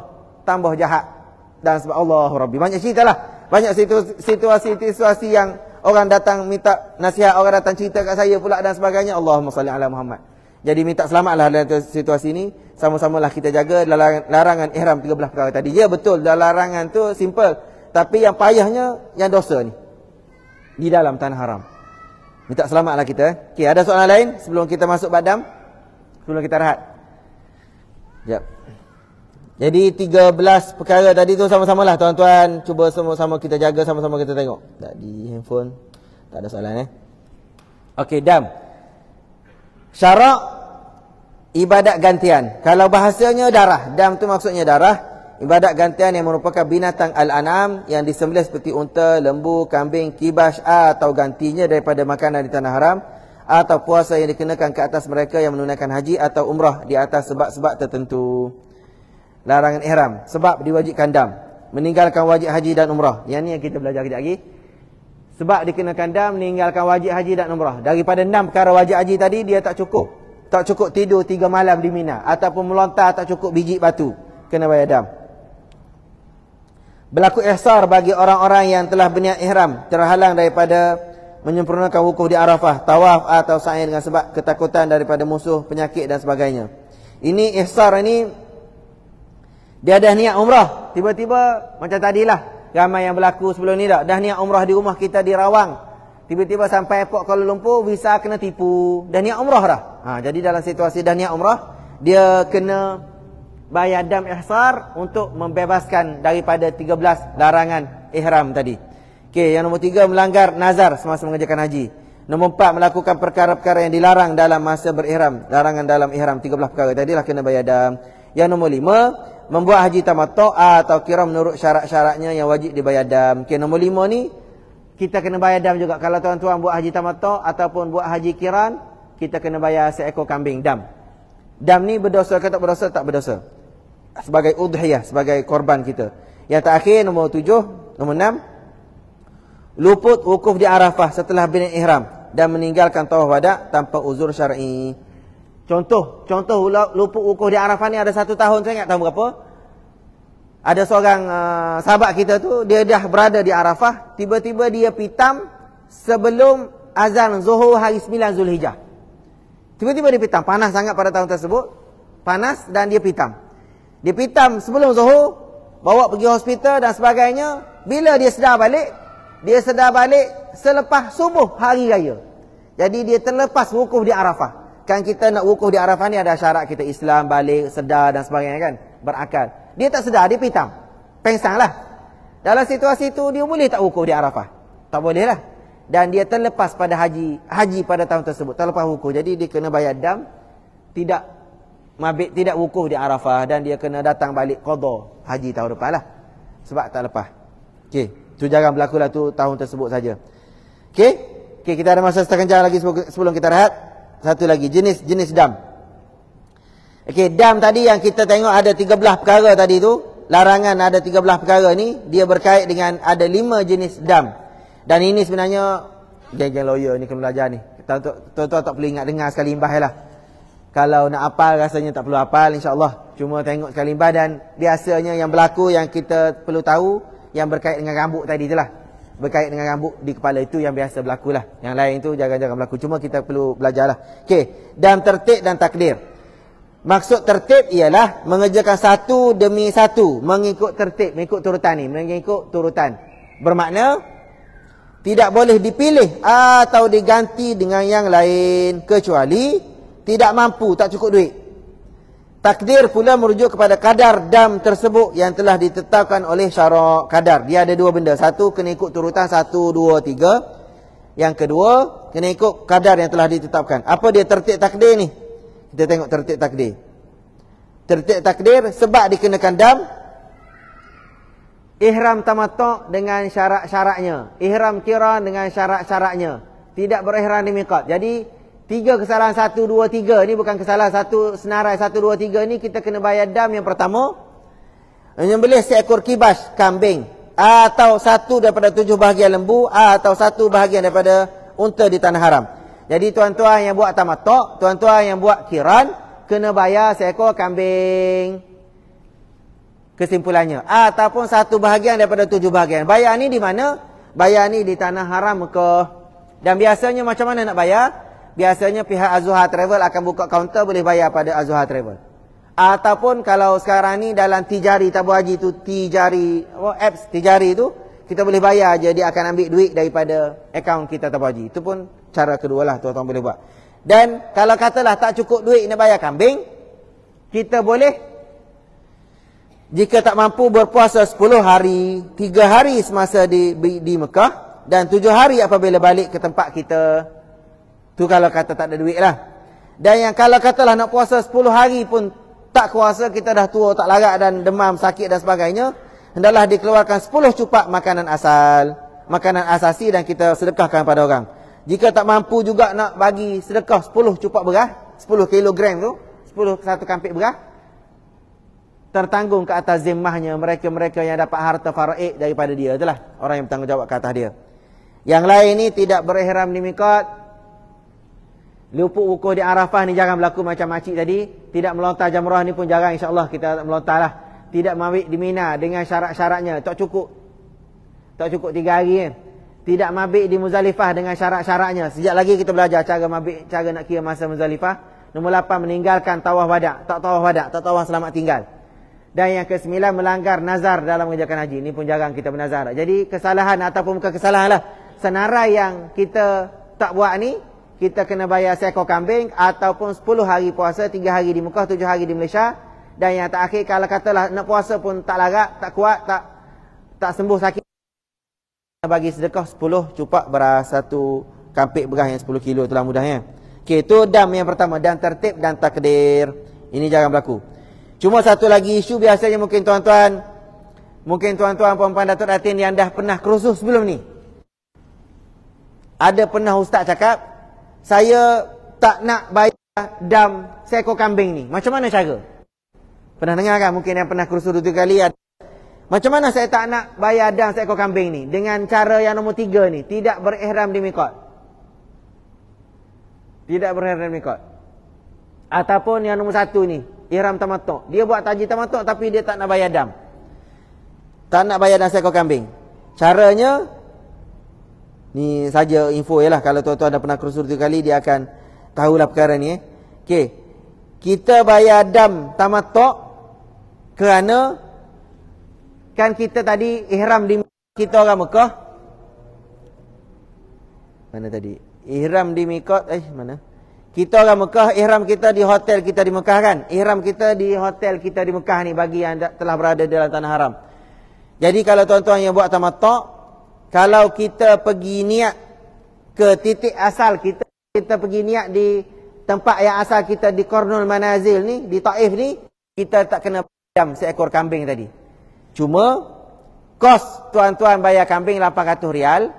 tambah jahat. Dan sebab Allah Rabbi, banyak cerita lah. Banyak situasi yang orang datang minta nasihat, orang datang cerita kat saya pula dan sebagainya. Allahumma salli ala Muhammad. Jadi minta selamatlah dalam situasi ini. Sama-samalah kita jaga larangan ihram 13 perkara tadi. Ya betul, larangan tu simple, tapi yang payahnya yang dosa ni di dalam tanah haram. Minta selamatlah kita. Okey, ada soalan lain sebelum kita masuk badam? Sebelum kita rehat. Sekejap. Jadi 13 perkara tadi tu sama-samalah tuan-tuan, cuba sama-sama kita jaga, sama-sama kita tengok. Tak di handphone. Tak ada soalan Okey, dam. Syarak ibadat gantian. Kalau bahasanya darah, dam tu maksudnya darah. Ibadat gantian yang merupakan binatang al-an'am yang disembelih seperti unta, lembu, kambing, kibas atau gantinya daripada makanan di tanah haram, atau puasa yang dikenakan ke atas mereka yang menunaikan haji atau umrah di atas sebab-sebab tertentu. Larangan ihram, sebab diwajibkan dam, meninggalkan wajib haji dan umrah. Yang ni yang kita belajar kejap lagi. Sebab dikenakan dam, meninggalkan wajib haji dan umrah. Daripada 6 perkara wajib haji tadi, dia tak cukup. Tak cukup tidur 3 malam di Mina, ataupun melontar tak cukup biji batu, kena bayar dam. Berlaku ihsar bagi orang-orang yang telah berniat ihram, terhalang daripada menyempurnakan wukuf di Arafah, tawaf atau sa'i dengan sebab ketakutan daripada musuh, penyakit dan sebagainya. Ini ihsar ini, dia dah niat umrah, tiba-tiba macam tadilah, ramai yang berlaku sebelum ni dah niat umrah di rumah kita di Rawang, tiba-tiba sampai airport Kuala Lumpur, visa kena tipu, dah niat umrah dah. Jadi dalam situasi dah niat umrah, dia kena bayar dam ihsar untuk membebaskan daripada 13 larangan ihram tadi. Okey, yang nombor 3, melanggar nazar semasa mengerjakan haji. Nombor 4, melakukan perkara-perkara yang dilarang dalam masa berihram. Larangan dalam ihram 13 perkara tadilah kena bayar dam. Yang nombor 5, membuat haji tamattu' atau kira menurut syarat-syaratnya yang wajib dibayar dam. Okey, nombor 5 ni kita kena bayar dam juga. Kalau tuan-tuan buat haji tamattu' ataupun buat haji kiran, kita kena bayar seekor kambing dam. Dam ni berdosa ke tak berdosa? Tak berdosa. Sebagai udhiyah, sebagai korban kita. Yang terakhir, nombor 7, nombor 6, luput wukuf di Arafah setelah berniat ihram dan meninggalkan tawaf wada tanpa uzur syar'i. Contoh luput wukuf di Arafah ni ada 1 tahun, saya ingat tahun berapa. Ada seorang sahabat kita tu, dia dah berada di Arafah, tiba-tiba dia pitam sebelum azan Zuhur hari 9 Zulhijjah. Tiba-tiba dia pitam, panas sangat pada tahun tersebut, panas dan dia pitam. Dia pitam sebelum Zuhur, bawa pergi hospital dan sebagainya. Bila dia sedar balik selepas subuh hari raya. Jadi dia terlepas wukuf di Arafah. Kan kita nak wukuf di Arafah ni ada syarat kita Islam, balik, sedar dan sebagainya kan, berakal. Dia tak sedar, dia pitam, pengsang lah. Dalam situasi itu dia boleh tak wukuf di Arafah? Tak boleh lah. Dan dia terlepas pada haji pada tahun tersebut, terlepas wukuf. Jadi dia kena bayar dam, tidak wukuf di Arafah, dan dia kena datang balik qada haji tahun depan lah, sebab tak lepas. Okey, tu jangan berlaku lah tu tahun tersebut saja. Okey, kita ada masa setengah jam lagi sebelum kita rehat. Satu lagi, jenis dam. Okey, dam tadi yang kita tengok ada 13 perkara tadi tu, larangan ada 13 perkara ni, dia berkait dengan ada 5 jenis dam. Dan ini sebenarnya geng-geng lawyer ni kena belajar ni. Tuan-tuan tak perlu ingat dengar sekali imbas lah. Kalau nak hafal rasanya tak perlu hafal, insya-Allah. Cuma tengok sekali imbas, dan biasanya yang berlaku yang kita perlu tahu yang berkait dengan rambut tadi itulah. Berkait dengan rambut di kepala itu yang biasa berlaku lah. Yang lain tu jangan berlaku. Cuma kita perlu belajarlah. Okey, dam tertib dan takdir. Maksud tertib ialah mengerjakan satu demi satu, mengikut tertib, mengikut turutan ni, mengikut turutan. Bermakna tidak boleh dipilih atau diganti dengan yang lain kecuali tidak mampu, tak cukup duit. Takdir pula merujuk kepada kadar dam tersebut yang telah ditetapkan oleh syarak. Kadar, dia ada 2 benda. Satu, kena ikut turutan 1, 2, 3. Yang kedua, kena ikut kadar yang telah ditetapkan. Apa dia tertib takdir ni? Kita tengok tertib takdir. Tertib takdir sebab dikenakan dam, ihram tamattu' dengan syarat-syaratnya, ihram qiran dengan syarat-syaratnya, tidak berihram di miqat. Jadi 3 kesalahan 1, 2, 3 ni bukan kesalahan satu senarai 1, 2, 3 ni kita kena bayar dam. Yang pertama, menyembelih seekor kibas kambing atau satu daripada 7 bahagian lembu atau satu bahagian daripada unta di tanah haram. Jadi tuan-tuan yang buat tamattu', tuan-tuan yang buat qiran, kena bayar seekor kambing. Kesimpulannya, ataupun satu bahagian daripada 7 bahagian. Bayar ni di mana? Bayar ni di tanah haram Mekah. Dan biasanya macam mana nak bayar? Biasanya pihak Azhar Travel akan buka kaunter, boleh bayar pada Azhar Travel. Ataupun kalau sekarang ni dalam Tijari tabung haji tu, Tijari, apps Tijari tu, kita boleh bayar je, dia akan ambil duit daripada akaun kita tabung haji. Itu pun cara kedua lah tuan-tuan boleh buat. Dan kalau katalah tak cukup duit nak bayar kambing, kita boleh, jika tak mampu berpuasa 10 hari, 3 hari semasa di Mekah dan 7 hari apabila balik ke tempat kita. Tu kalau kata tak ada duit lah. Dan yang kalau katalah nak puasa 10 hari pun tak kuasa, kita dah tua, tak larat dan demam, sakit dan sebagainya, hendaklah dikeluarkan 10 cupak makanan asal, makanan asasi, dan kita sedekahkan pada orang. Jika tak mampu juga nak bagi sedekah 10 cupak beras, 10 kilogram tu, 10 satu kampik beras, tertanggung ke atas zimmahnya mereka-mereka yang dapat harta faraid daripada dia. Itulah orang yang bertanggungjawab ke atas dia. Yang lain ni tidak berihram di miqat, luput wukuf di Arafah ni jangan berlaku macam makcik tadi. Tidak melontar jamrah ni pun jarang, insyaAllah kita melontar lah. Tidak mabit di Mina dengan syarat-syaratnya, tak cukup 3 hari kan. Tidak mabit di Muzdalifah dengan syarat-syaratnya. Sejak lagi kita belajar cara mabit, cara nak kira masa Muzdalifah. Nombor 8, meninggalkan tawaf wada'. Tak tawaf selamat tinggal. Dan yang ke-9, melanggar nazar dalam mengerjakan haji. Ini pun jarang kita bernazar. Jadi kesalahan ataupun bukan kesalahan lah, senarai yang kita tak buat ni, kita kena bayar seekor kambing ataupun 10 hari puasa, 3 hari di Mekah, 7 hari di Malaysia. Dan yang terakhir, kalau katalah nak puasa pun tak larat, tak kuat, tak sembuh sakit, bagi sedekah 10 cupak beras, satu kampik beras yang 10 kilo, itulah mudahnya. Okey, itu dam yang pertama, dan tertib dan takdir. Ini jangan berlaku. Cuma satu lagi isu, biasanya mungkin tuan-tuan puan-puan Datuk Datin yang dah pernah kerusuh sebelum ni. Ada pernah ustaz cakap, saya tak nak bayar dam seekor kambing ni. Macam mana cara? Pernah dengar kan? Mungkin yang pernah kerusuh 2 kali. Macam mana saya tak nak bayar dam seekor kambing ni? Dengan cara yang nombor 3 ni, tidak berihram di miqat. Tidak berihram di miqat. Ataupun yang nombor 1 ni, ihram tamattu'. Dia buat haji tamattu' tapi dia tak nak bayar dam. Tak nak bayar dam seekor kambing. Caranya, ni saja info je lah. Kalau tuan-tuan dah pernah kerusuh 2 kali, dia akan tahulah perkara ni. Okey, kita bayar dam tamattu' kerana kan kita tadi ihram di, kita orang Mekah. Mana tadi? Ihram di miqat, mana? Kita orang Mekah, ihram kita di hotel kita di Mekah kan? Ihram kita di hotel kita di Mekah ni, bagi yang telah berada dalam tanah haram. Jadi kalau tuan-tuan yang buat tamattu', kalau kita pergi niat ke titik asal kita pergi niat di tempat yang asal kita di Qarnul Manazil ni, di Taif ni, kita tak kena dam seekor kambing tadi. Cuma kos tuan-tuan bayar kambing RM800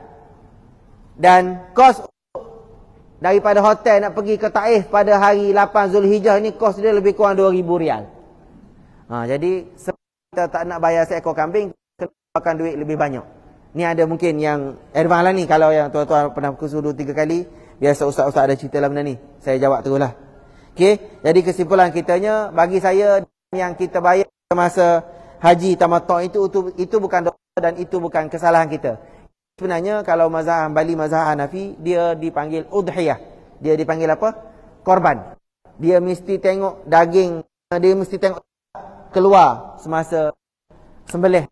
dan kos daripada hotel nak pergi ke Taif pada hari 8 Zulhijjah ni, kos dia lebih kurang RM2,000. Jadi kita tak nak bayar seekor kambing, kena keluarkan duit lebih banyak. Ni ada mungkin yang advance lah ni. Kalau yang tuan-tuan pernah kerusuh 2-3 kali, biasa ustaz-ustaz ada cerita lah benda ni, saya jawab teruslah. Okey, jadi kesimpulan kitanya, bagi saya yang kita bayar masa haji tamattu' itu bukan dosa dan itu bukan kesalahan kita. Sebenarnya kalau mazhab Hanbali, mazhab Hanafi, dia dipanggil udhiyah. Dia dipanggil apa? Korban. Dia mesti tengok daging, dia mesti tengok keluar semasa sembelih,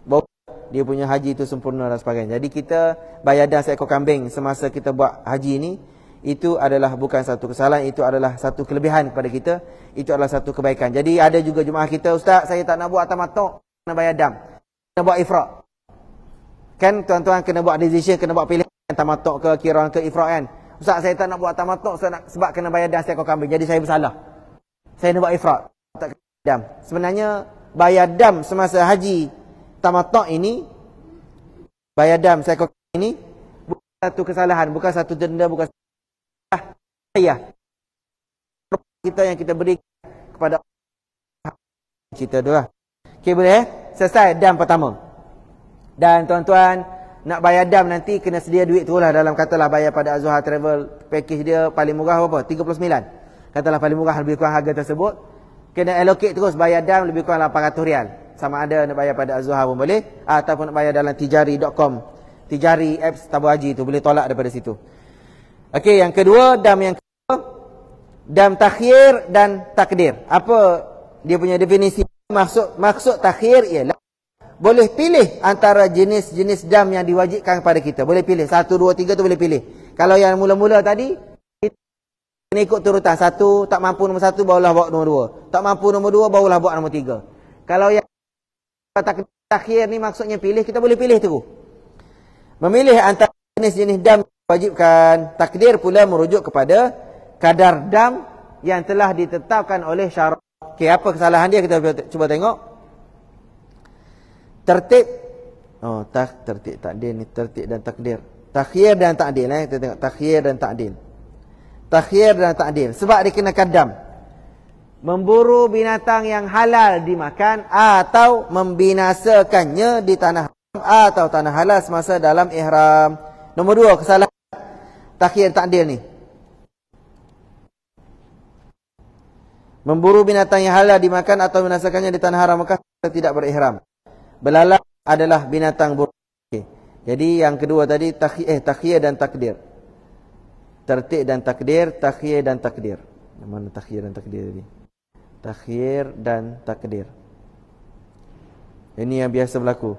baru dia punya haji itu sempurna dan sebagainya. Jadi kita bayar dam seekor kambing semasa kita buat haji ni, itu adalah bukan satu kesalahan, itu adalah satu kelebihan kepada kita, itu adalah satu kebaikan. Jadi ada juga jemaah kita, ustaz saya tak nak buat tamattu', kena bayar dam, kena buat ifrad. Kan tuan-tuan kena buat decision, kena buat pilihan. tamatuk ke kiran ke ifrat kan. Ustaz, saya tak nak buat tamatuk sebab kena bayar dam seekor kambing. Jadi saya bersalah. Saya nak buat ifrat. Tak kena dam. Sebenarnya bayar dam semasa haji tamatuk ini, bayar dam seekor kambing ini bukan satu kesalahan, bukan satu denda, bukan ya. Kita yang kita beri kepada cerita tu lah. Okey, boleh selesai dam pertama. Dan tuan-tuan nak bayar dam nanti kena sedia duit tu lah. Dalam katalah bayar pada Az-Zuhar Travel, package dia paling murah berapa? 39. Katalah paling murah lebih kurang harga tersebut. Kena allocate terus bayar dam lebih kurang 800 rial. Sama ada nak bayar pada Az-Zuhar pun boleh, ataupun nak bayar dalam tijari.com. Tijari apps tabung haji tu boleh tolak daripada situ. Okey, yang kedua, dam yang kedua, dam takhir dan takdir. Apa dia punya definisi? Maksud takhir ialah boleh pilih antara jenis-jenis dam yang diwajibkan kepada kita. Boleh pilih 1, 2, 3 tu boleh pilih. Kalau yang mula-mula tadi kita kena ikut turutan. 1 tak mampu nombor 1 barulah buat nombor 2. Tak mampu nombor 2 barulah buat nombor 3. Kalau yang takhir ni maksudnya pilih, kita boleh pilih tu. Memilih antara jenis-jenis dam yang diwajibkan. Takdir pula merujuk kepada kadar dam yang telah ditetapkan oleh syarak. Okey, apa kesalahan dia kita cuba tengok. Tertib. Oh, tertib takdil ni, tertib dan takdir. Takhir dan takdil kita tengok takhir dan takdil. Takhir dan takdil sebab dikenakan dam. Memburu binatang yang halal dimakan atau membinasakannya di tanah haram atau tanah halal semasa dalam ihram. Nombor 2 kesalahan takhir takdil ni. Memburu binatang yang halal dimakan atau membinasakannya di tanah haram maka tidak berihram. Belalang adalah binatang buruk. Okay. Jadi yang kedua tadi takhir dan takdir. Tertib dan takdir, takhir dan takdir. Mana takhir dan takdir tadi? Takhir dan takdir. Ini yang biasa berlaku.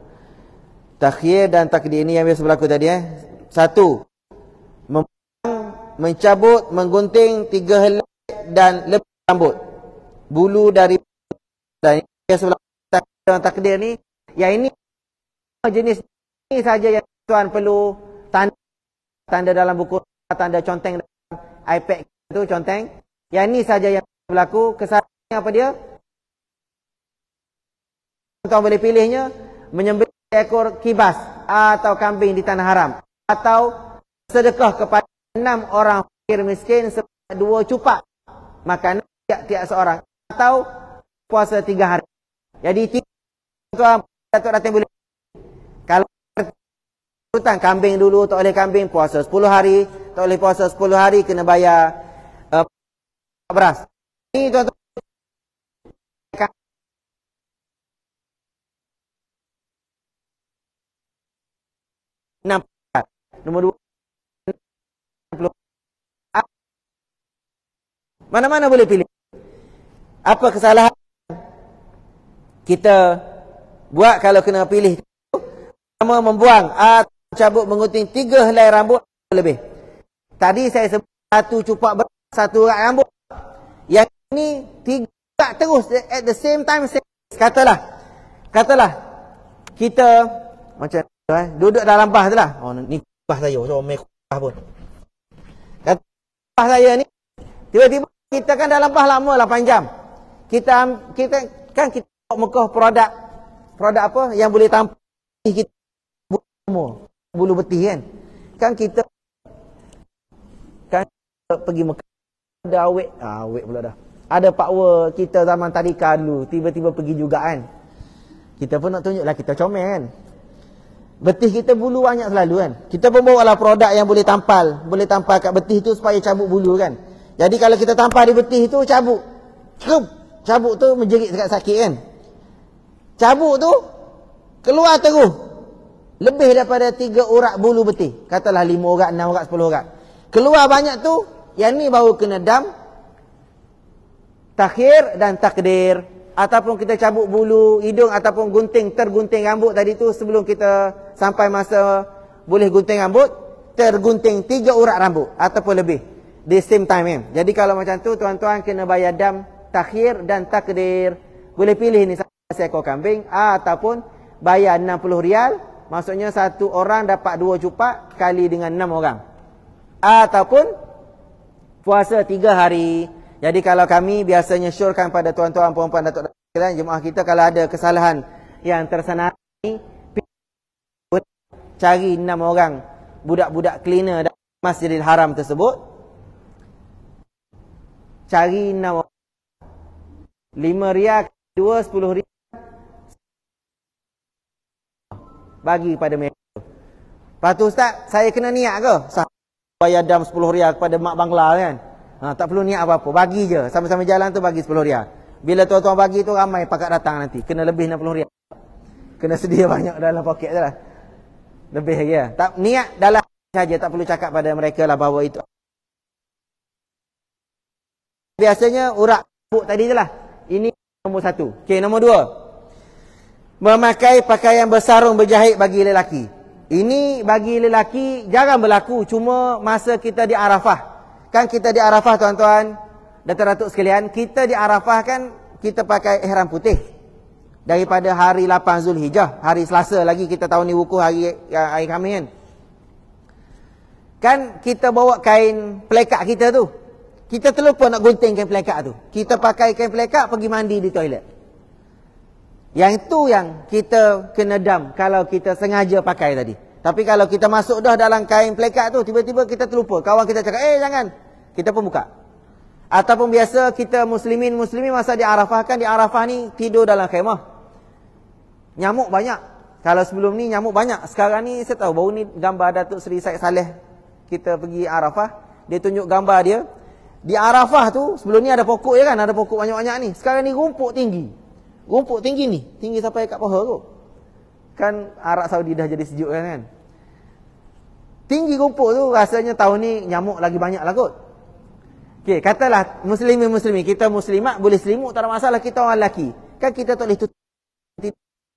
Takhir dan takdir ini yang biasa berlaku tadi 1. Mencabut, menggunting 3 helai dan lebih rambut. Bulu dari dan ini biasa berlaku. Takhir dan takdir ni, yang ini jenis ini saja yang tuan perlu tanda dalam buku, tanda conteng dalam iPad itu conteng. Yang ini saja yang berlaku. Kesalahannya apa dia? Tuan boleh pilihnya menyembelih ekor kibas atau kambing di tanah haram, atau sedekah kepada 6 orang fakir miskin sebanyak 2 cupak makanan tiap-tiap seorang, atau puasa 3 hari. Jadi tuan Datuk Datin boleh, kalau urutan kambing dulu tak boleh kambing, puasa 10 hari, tak boleh puasa 10 hari kena bayar beras. Ini tuan-tuan 6. Nombor 2 mana-mana boleh pilih. Apa kesalahan kita buat kalau kena pilih? Pertama, membuang atau cabut menggunting 3 helai rambut lebih. Tadi saya sebut 1 cupak beras, 1 urat rambut. Yang ini 3 terus at the same time. Katalah kita macam duduk dalam bas tu lah. Oh, ni bas saya, so mekah pun. Kata bas saya ni tiba-tiba kita kan dalam bas lama 8 jam. Kita Mekah produk apa yang boleh tampil kita bulu betih kan. Kan kita pergi Mekah ada awet pula dah. Ada power kita zaman tadika dulu, tiba-tiba pergi juga kan. Kita pun nak tunjuklah kita comel kan. Betih kita bulu banyak selalu kan. Kita pun bawa lah produk yang boleh tampal kat betih tu supaya cabut bulu kan. Jadi kalau kita tampal di betih tu cabut tu menjerit sakit kan. Cabut tu keluar terus lebih daripada 3 urat bulu betih. Katalah 5 urat, 6 urat, 10 urat. Keluar banyak tu, yang ni baru kena dam takhir dan takdir. Ataupun kita cabut bulu hidung ataupun tergunting rambut tadi tu, sebelum kita sampai masa boleh gunting rambut, tergunting 3 urat rambut ataupun lebih di same time kan. Jadi kalau macam tu tuan-tuan kena bayar dam takhir dan takdir. Boleh pilih ni seekor kambing ataupun bayar 60 rial maksudnya satu orang dapat 2 cupak kali dengan 6 orang. Ataupun puasa 3 hari. Jadi kalau kami biasanya syorkan pada tuan-tuan, puan-puan, datuk sekalian, jemaah kita kalau ada kesalahan yang tersenari, cari 6 orang budak-budak cleaner dalam Masjidil Haram tersebut. Cari 6 orang. 5 riyal, 2, 10 riyal. Bagi pada mereka. Lepas tu Ustaz, saya kena niat ke? Bayar dam 10 riyal kepada mak bangla kan? Tak perlu niat apa-apa. Bagi je. Sama-sama jalan tu bagi 10 riyal. Bila tuan-tuan bagi tu ramai pakat datang nanti. Kena lebih 60 riyal. Kena sedia banyak dalam poket je lah. Lebih lagi lah. Tak, niat dalam saja. Tak perlu cakap pada mereka lah bahawa itu. Biasanya urat buk tadi je lah. Ini nombor 1. Okey, nombor 2. Memakai pakaian bersarung berjahit bagi lelaki. Ini bagi lelaki jarang berlaku. Cuma masa kita di Arafah. Kan kita di Arafah tuan-tuan, datuk-datuk sekalian. Kita di Arafah kan kita pakai ihram putih. Daripada hari 8 Zulhijjah. Hari Selasa lagi kita tahu ni wukuf hari Khamis kan. Kan kita bawa kain pelekat kita tu. Kita terlupa nak gunting kain pelekat tu. Kita pakai kain pelekat pergi mandi di toilet. Yang itu yang kita kena dam kalau kita sengaja pakai tadi. Tapi kalau kita masuk dah dalam kain pelekat tu, tiba-tiba kita terlupa. Kawan kita cakap, jangan. Kita pun buka. Ataupun biasa kita muslimin masa di Arafah kan, di Arafah ni tidur dalam khemah. Nyamuk banyak. Kalau sebelum ni nyamuk banyak. Sekarang ni saya tahu, baru ni gambar Datuk Seri Said Saleh. Kita pergi Arafah. Dia tunjuk gambar dia. Di Arafah tu, sebelum ni ada pokok je kan. Ada pokok banyak-banyak ni. Sekarang ni rumput tinggi. Rumput tinggi ni. Tinggi sampai kat paha tu. Kan Arab Saudi dah jadi sejuk kan. Tinggi rumput tu rasanya tahun ni nyamuk lagi banyak lah kot. Okey, katalah muslimin. Kita muslimat boleh selimut tak ada masalah, kita orang lelaki. Kan kita tak boleh tutup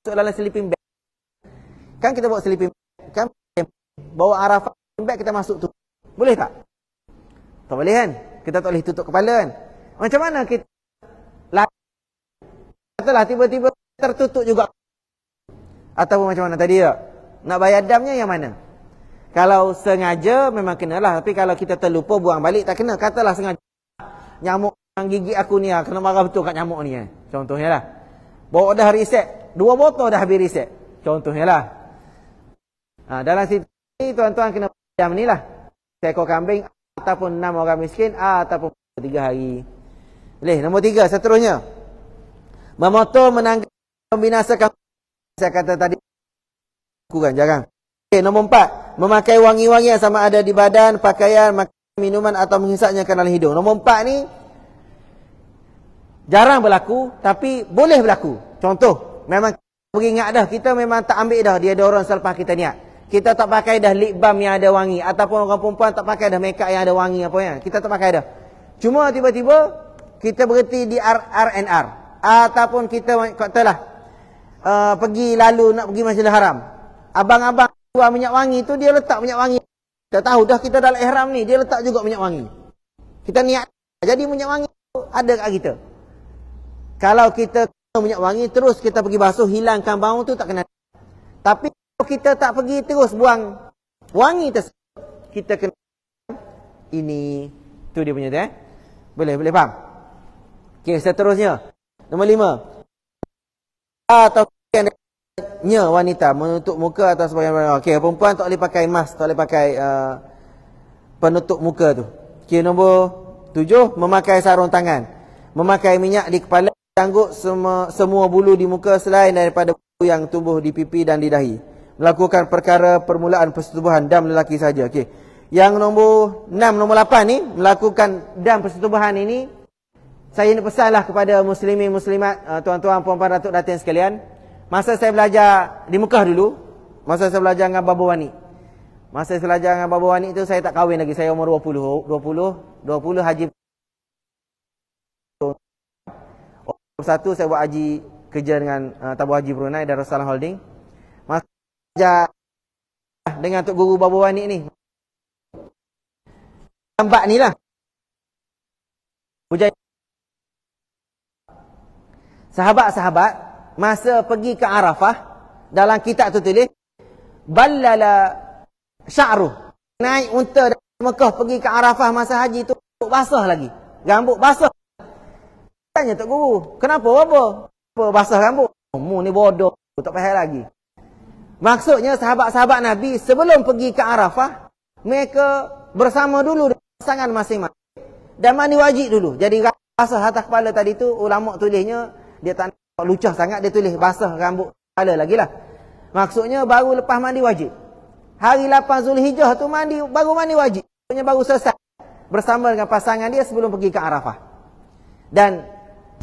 dalam sleeping bag. Kan kita bawa sleeping bag. Kan bawa Arafah bag kita masuk tu. Boleh tak? Tak boleh kan? Kita tak boleh tutup kepala kan? Macam mana kita katalah tiba-tiba tertutup juga. Ataupun macam mana tadi tak? Nak bayar damnya yang mana? Kalau sengaja memang kenalah. Tapi kalau kita terlupa buang balik tak kena. Katalah sengaja. Nyamuk yang gigit aku ni kena marah betul kat nyamuk ni Contohnya lah. Bawa dah reset. 2 botol dah habis reset. Contohnya lah. Dalam situ ni tuan-tuan kena dam ni lah. Seekor kambing ataupun 6 orang miskin ataupun 3 hari. Boleh. Nombor 3 seterusnya. Memotong, menangkap, membinasakan. Saya kata tadi kurang, jarang. Okay, nombor 4. Memakai wangi-wangian sama ada di badan, pakaian, makanan, minuman atau menghisapnya ke dalam hidung. Nombor 4 ni jarang berlaku, tapi boleh berlaku. Contoh, memang beringat dah, kita memang tak ambil dah dia ada orang selepas kita niat. Kita tak pakai dah lip balm yang ada wangi. Ataupun orang perempuan tak pakai dah make up yang ada wangi apa ya. Kita tak pakai dah. Cuma tiba-tiba kita berhenti di R&R. Ataupun kita katalah pergi lalu nak pergi Masjidil Haram. Abang-abang jual minyak wangi tu dia letak minyak wangi. Kita tahu dah kita dalam ihram ni dia letak juga minyak wangi. Kita niat jadi minyak wangi ada kat kita. Kalau kita minyak wangi terus kita pergi basuh hilangkan bau tu tak kena. Tapi kalau kita tak pergi terus buang wangi tersebut, kita kena ini tu dia punya tu Boleh faham? Okey, seterusnya. Nombor 5. Atau wanita menutup muka atau sebagainya. Okey, perempuan tak boleh pakai mask, tak boleh pakai penutup muka tu. Okey, nombor 7, memakai sarung tangan. Memakai minyak di kepala, janggut semua bulu di muka selain daripada bulu yang tumbuh di pipi dan di dahi. Melakukan perkara permulaan persetubuhan dam lelaki saja. Okey. Yang nombor 6, nombor 8 ni melakukan dam persetubuhan ini, saya nak pesanlah kepada muslimin muslimat, tuan-tuan puan-puan datuk datin sekalian. Masa saya belajar di Mekah dulu, masa saya belajar dengan Baba Wani. Masa saya belajar dengan Baba Wani tu saya tak kahwin lagi, saya umur 20 haji. Satu saya buat haji kerja dengan Tabung Haji Brunei Darussalam Holding. Masa belajar dengan Tok Guru Baba Wani ni. Nampak ni lah. Sahabat-sahabat masa pergi ke Arafah, dalam kitab tu tulis ballala sya'ruh. Naik unta dari Mekah pergi ke Arafah masa haji tu basah lagi. Rambut basah. Tanya Tok Guru, kenapa apa? Apa basah rambut? Mu ni bodoh, tak faham lagi. Maksudnya sahabat-sahabat Nabi sebelum pergi ke Arafah, mereka bersama dulu dengan pasangan masing-masing dan mandi wajib dulu. Jadi basah atas kepala tadi tu ulama tulisnya dia tak nak lucah sangat, dia tulis basah rambut kepala lagi lah. Maksudnya baru lepas mandi wajib. Hari 8 Zulhijjah tu baru mandi wajib. Maksudnya baru selesai bersama dengan pasangan dia sebelum pergi ke Arafah. Dan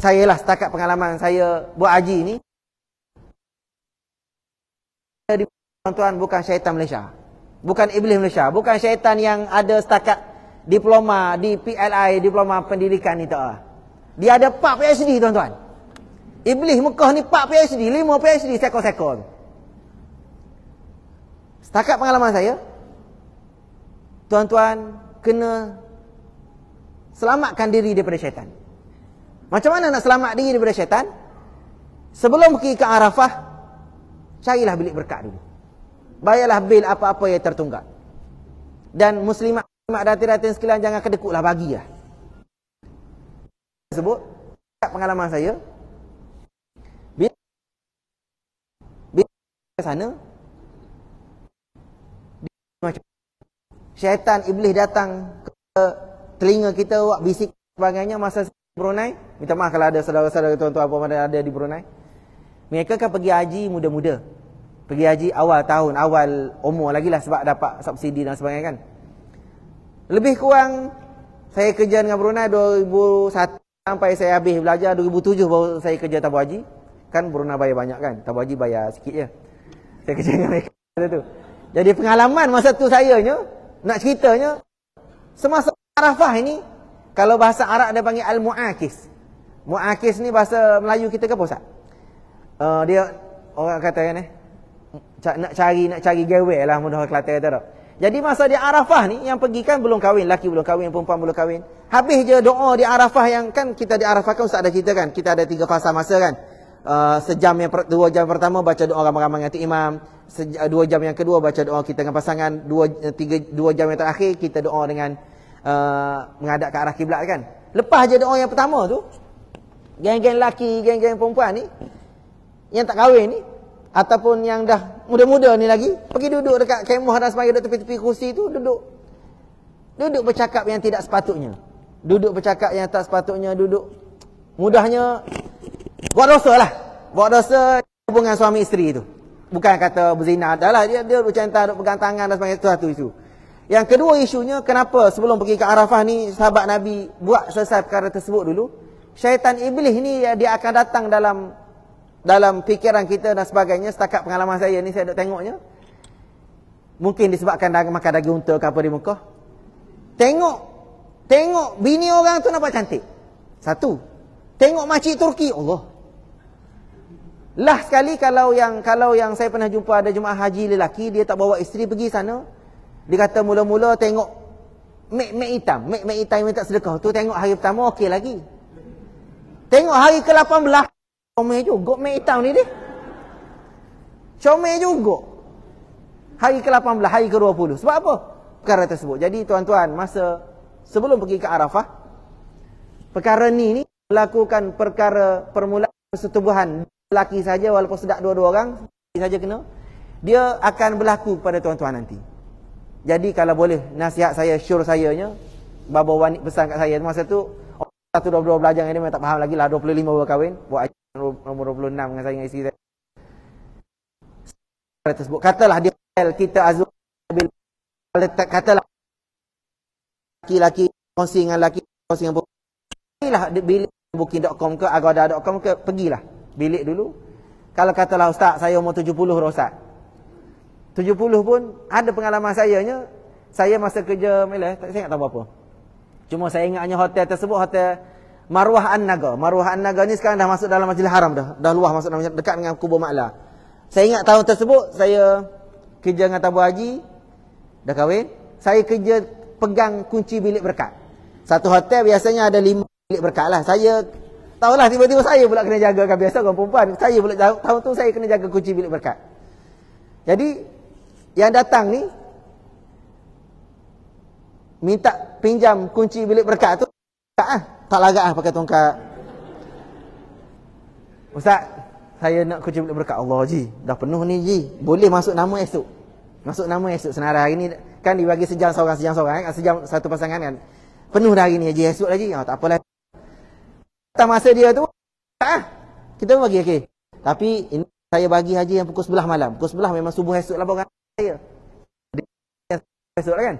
saya lah setakat pengalaman saya buat haji ni, tuan-tuan, bukan syaitan Malaysia, bukan iblis Malaysia, bukan syaitan yang ada setakat diploma di PLI, diploma pendidikan ni tak. Dia ada 4 PhD tuan-tuan. Iblis Mekah ni 4 PhD, 5 PhD sekor-sekor. Setakat pengalaman saya, tuan-tuan kena selamatkan diri daripada syaitan. Macam mana nak selamat diri daripada syaitan? Sebelum pergi ke Arafah, carilah bilik berkat dulu. Bayarlah bil apa-apa yang tertunggak. Dan muslimat dan hadirin sekalian, jangan kedekutlah, bagilah. Sebut pengalaman saya, bila ke sana, syaitan iblis datang ke telinga kita, buat bisik sebagainya masa Brunei. Minta maaf kalau ada saudara-saudara tuan-tuan apa ada di Brunei. Mereka kan pergi haji muda-muda. Pergi haji awal tahun, awal umur lagi lah sebab dapat subsidi dan sebagainya kan. Lebih kurang saya kerja dengan Brunei 2001 sampai saya habis belajar 2007 baru saya kerja tabu haji. Kan Brunei bayar banyak kan, tabu haji bayar sikit je. Saya kerja dengan mereka tu. Jadi pengalaman masa tu sayanya, nak ceritanya, semasa Arafah ini, kalau bahasa Arab dia panggil Al-Mu'akis. Mu'akis ni bahasa Melayu kita ke apa Ustaz? Dia orang kata kan nak cari gawe lah, mudah Kelantan kata tak. Jadi masa di Arafah ni, yang pergi kan belum kahwin, laki belum kahwin, perempuan belum kahwin. Habis je doa di Arafah, yang kan kita di Arafah kan Ustaz ada cerita kan, kita ada 3 fasa masa kan. 2 jam pertama baca doa ramai-ramai dengan imam, 2 jam yang kedua baca doa kita dengan pasangan, 2 jam yang terakhir kita doa dengan menghadap ke arah kiblat kan. Lepas je doa yang pertama tu, geng-geng lelaki, geng-geng perempuan ni yang tak kahwin ni ataupun yang dah muda-muda ni lagi, pergi duduk dekat kemah dan sebagainya, duduk tepi-tepi kursi tu, duduk bercakap yang tidak sepatutnya. Duduk bercakap yang tak sepatutnya, duduk mudahnya buat dosa lah. Buat dosa hubungan suami isteri tu. Bukan kata berzina, adalah dia bercinta, duduk pegang tangan dan sebagainya, satu isu. Yang kedua isunya, kenapa sebelum pergi ke Arafah ni sahabat Nabi buat selesai perkara tersebut dulu. Syaitan iblis ni dia akan datang dalam fikiran kita dan sebagainya. Setakat pengalaman saya ni, saya duk tengoknya, mungkin disebabkan makan daging unta ke apa di Mekah. Tengok bini orang tu nampak cantik. Satu. Tengok makcik Turki, Allah. Lah sekali kalau yang saya pernah jumpa ada jemaah haji lelaki, dia tak bawa isteri pergi sana. Dia kata mula-mula tengok mek hitam yang tak sedekah tu, tengok hari pertama okey lagi. Tengok hari ke-18, comel juga mek hitam ni dia. Comel juga. Hari ke-18, hari ke-20. Sebab apa? Perkara tersebut. Jadi tuan-tuan, masa sebelum pergi ke Arafah, perkara ni melakukan perkara permulaan persetubuhan lelaki saja, walaupun sedak dua-dua orang saja kena, dia akan berlaku kepada tuan-tuan nanti. Jadi kalau boleh nasihat saya, syur sayanya, bapa wanita pesan kat saya masa tu, 1-2 belajar dengan dia memang tak faham lagi lah, 25 baru kahwin, buat nombor 26 dengan saya dengan isteri saya. Tersebut katalah dia kita azul, katalah laki-laki kongsi dengan laki, kongsi dengan pergilah bilik booking.com ke agoda.com ke, pergilah bilik dulu. Kalau katalah Ustaz saya umur 70 Ustaz, 70 pun ada pengalaman sayanya. Saya masa kerja Malaysia, saya tak tahu apa. Cuma saya ingatnya hotel tersebut, hotel Marwah An-Naga. Marwah An-Naga ni sekarang dah masuk dalam Masjidil Haram dah. Dah luar masuk dalam, dekat dengan Kubur Ma'la. Saya ingat tahun tersebut saya kerja dengan tabu haji, dah kahwin. Saya kerja pegang kunci bilik berkat. Satu hotel biasanya ada 5 bilik berkat lah. Saya tahulah, tiba-tiba saya pula kena jaga, kan biasa orang perempuan. Saya pula tahun tu saya kena jaga kunci bilik berkat. Jadi yang datang ni minta pinjam kunci bilik berkat tu, tak lagak pakai tongkat. Ustaz, saya nak kunci bilik berkat. Allah Ji, dah penuh ni Ji. Boleh masuk nama esok. Masuk nama esok senarai hari ni kan dibagi sejam seorang kan? Sejam satu pasangan kan. Penuh dah hari ni Haji, esok lagi. Tak apalah. Tak masa dia tu kita bagi okey. Tapi ini saya bagi Haji yang pukul 11 malam. Pukul 11 memang subuh esok lah baru saya. Esok lah kan.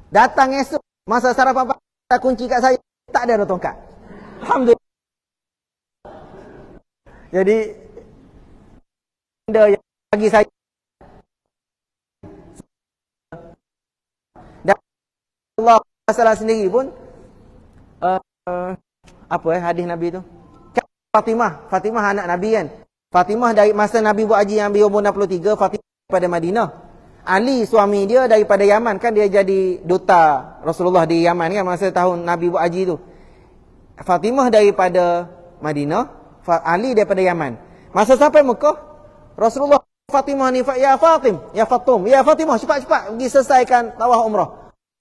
Datang esok masa sarapan pagi kunci kat saya, tak ada tongkat. Alhamdulillah. Jadi benda yang bagi saya dan Allah Taala sendiri pun hadis Nabi tu Fatimah anak Nabi kan. Fatimah dari masa Nabi buat haji yang ambil umur 63, Fatimah daripada Madinah. Ali suami dia daripada Yaman kan, dia jadi duta Rasulullah di Yaman kan masa tahun Nabi buat haji tu. Fatimah daripada Madinah, Ali daripada Yaman. Masa sampai Mekah, Rasulullah Fatimah ni, ya Fatimah cepat-cepat pergi selesaikan tawaf umrah.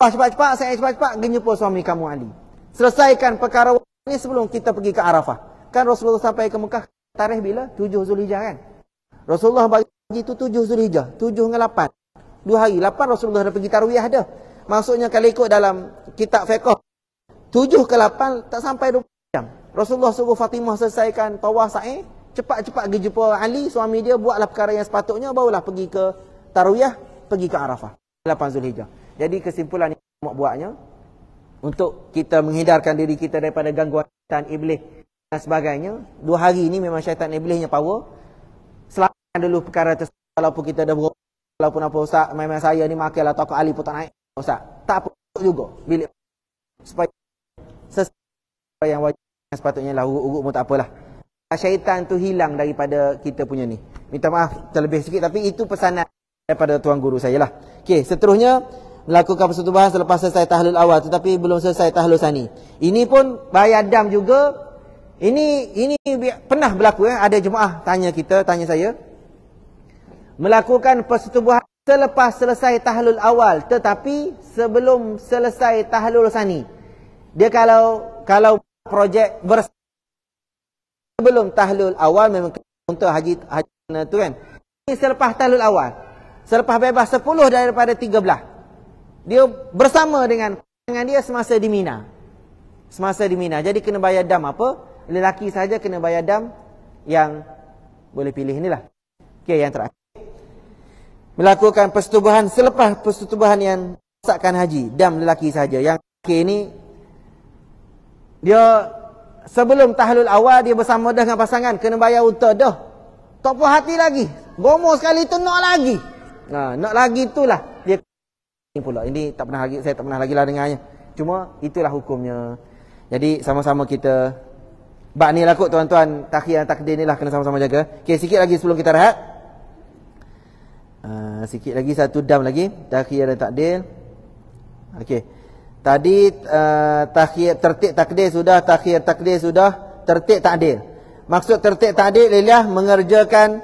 Cepat-cepat pergi jumpa suami kamu Ali. Selesaikan perkara ni sebelum kita pergi ke Arafah. Kan Rasulullah sampai ke Mekah tarikh bila? 7 Zulhijjah kan. Rasulullah bagi itu 7 Zulhijjah, 7 dengan 8. 2 hari, 8 Rasulullah dah pergi tarawih dah. Maksudnya kalau ikut dalam kitab fiqh 7 ke 8 tak sampai 20 jam. Rasulullah suruh Fatimah selesaikan tawaf sa'i, cepat-cepat pergi jumpa Ali suami dia, buatlah perkara yang sepatutnya, barulah pergi ke tarawih, pergi ke Arafah 8 Zulhijjah. Jadi kesimpulan yang mak buatnya untuk kita menghindarkan diri kita daripada gangguan syaitan iblis dan sebagainya. 2 hari ni memang syaitan iblisnya power. Selamatkan dulu perkara tersebut. Walaupun kita dah berubah, walaupun apa Ustaz, memang saya ni makilah toko Ali pun tak naik Ustaz, tak apa juga bilik supaya sesuai yang wajib sepatutnya lah, urut-urut pun tak apalah. Syaitan tu hilang daripada kita punya ni. Minta maaf terlebih sikit, tapi itu pesanan daripada tuan guru saya lah. Okey, seterusnya melakukan persetubuhan selepas selesai tahlul awal, tetapi belum selesai tahlul sani. Ini pun bayar dam juga. Ini pernah berlaku ada jemaah tanya saya melakukan persetubuhan selepas selesai tahlul awal tetapi sebelum selesai tahlul sani. Dia kalau projek sebelum tahlul awal memang untuk haji tu kan. Ini selepas tahlul awal, selepas bebas 10 daripada 13, dia bersama dengan dia semasa di Mina. Jadi kena bayar dam apa? Lelaki saja kena bayar dam yang boleh pilih inilah. Okey, yang terakhir. Melakukan persetubuhan selepas persetubuhan yang sahkan haji, dam lelaki saja. Yang ini dia sebelum tahlul awal dia bersama dengan pasangan, kena bayar unta dah. Tak puas hati lagi. Gomo sekali tu nak lagi. Nak lagi itulah dia ini pula. Ini tak pernah lagi, saya tak pernah lagi lah dengarnya. Cuma itulah hukumnya. Jadi sama-sama kita bab ni lah kot tuan-tuan, takhir dan takdir ni lah kena sama-sama jaga. Okey, sikit lagi sebelum kita rehat. Sikit lagi, satu dam lagi, takhir dan takdir. Okey. Tadi takhir tertib takdir sudah, takhir takdir sudah, tertib takdir. Maksud tertib takdir ialah mengerjakan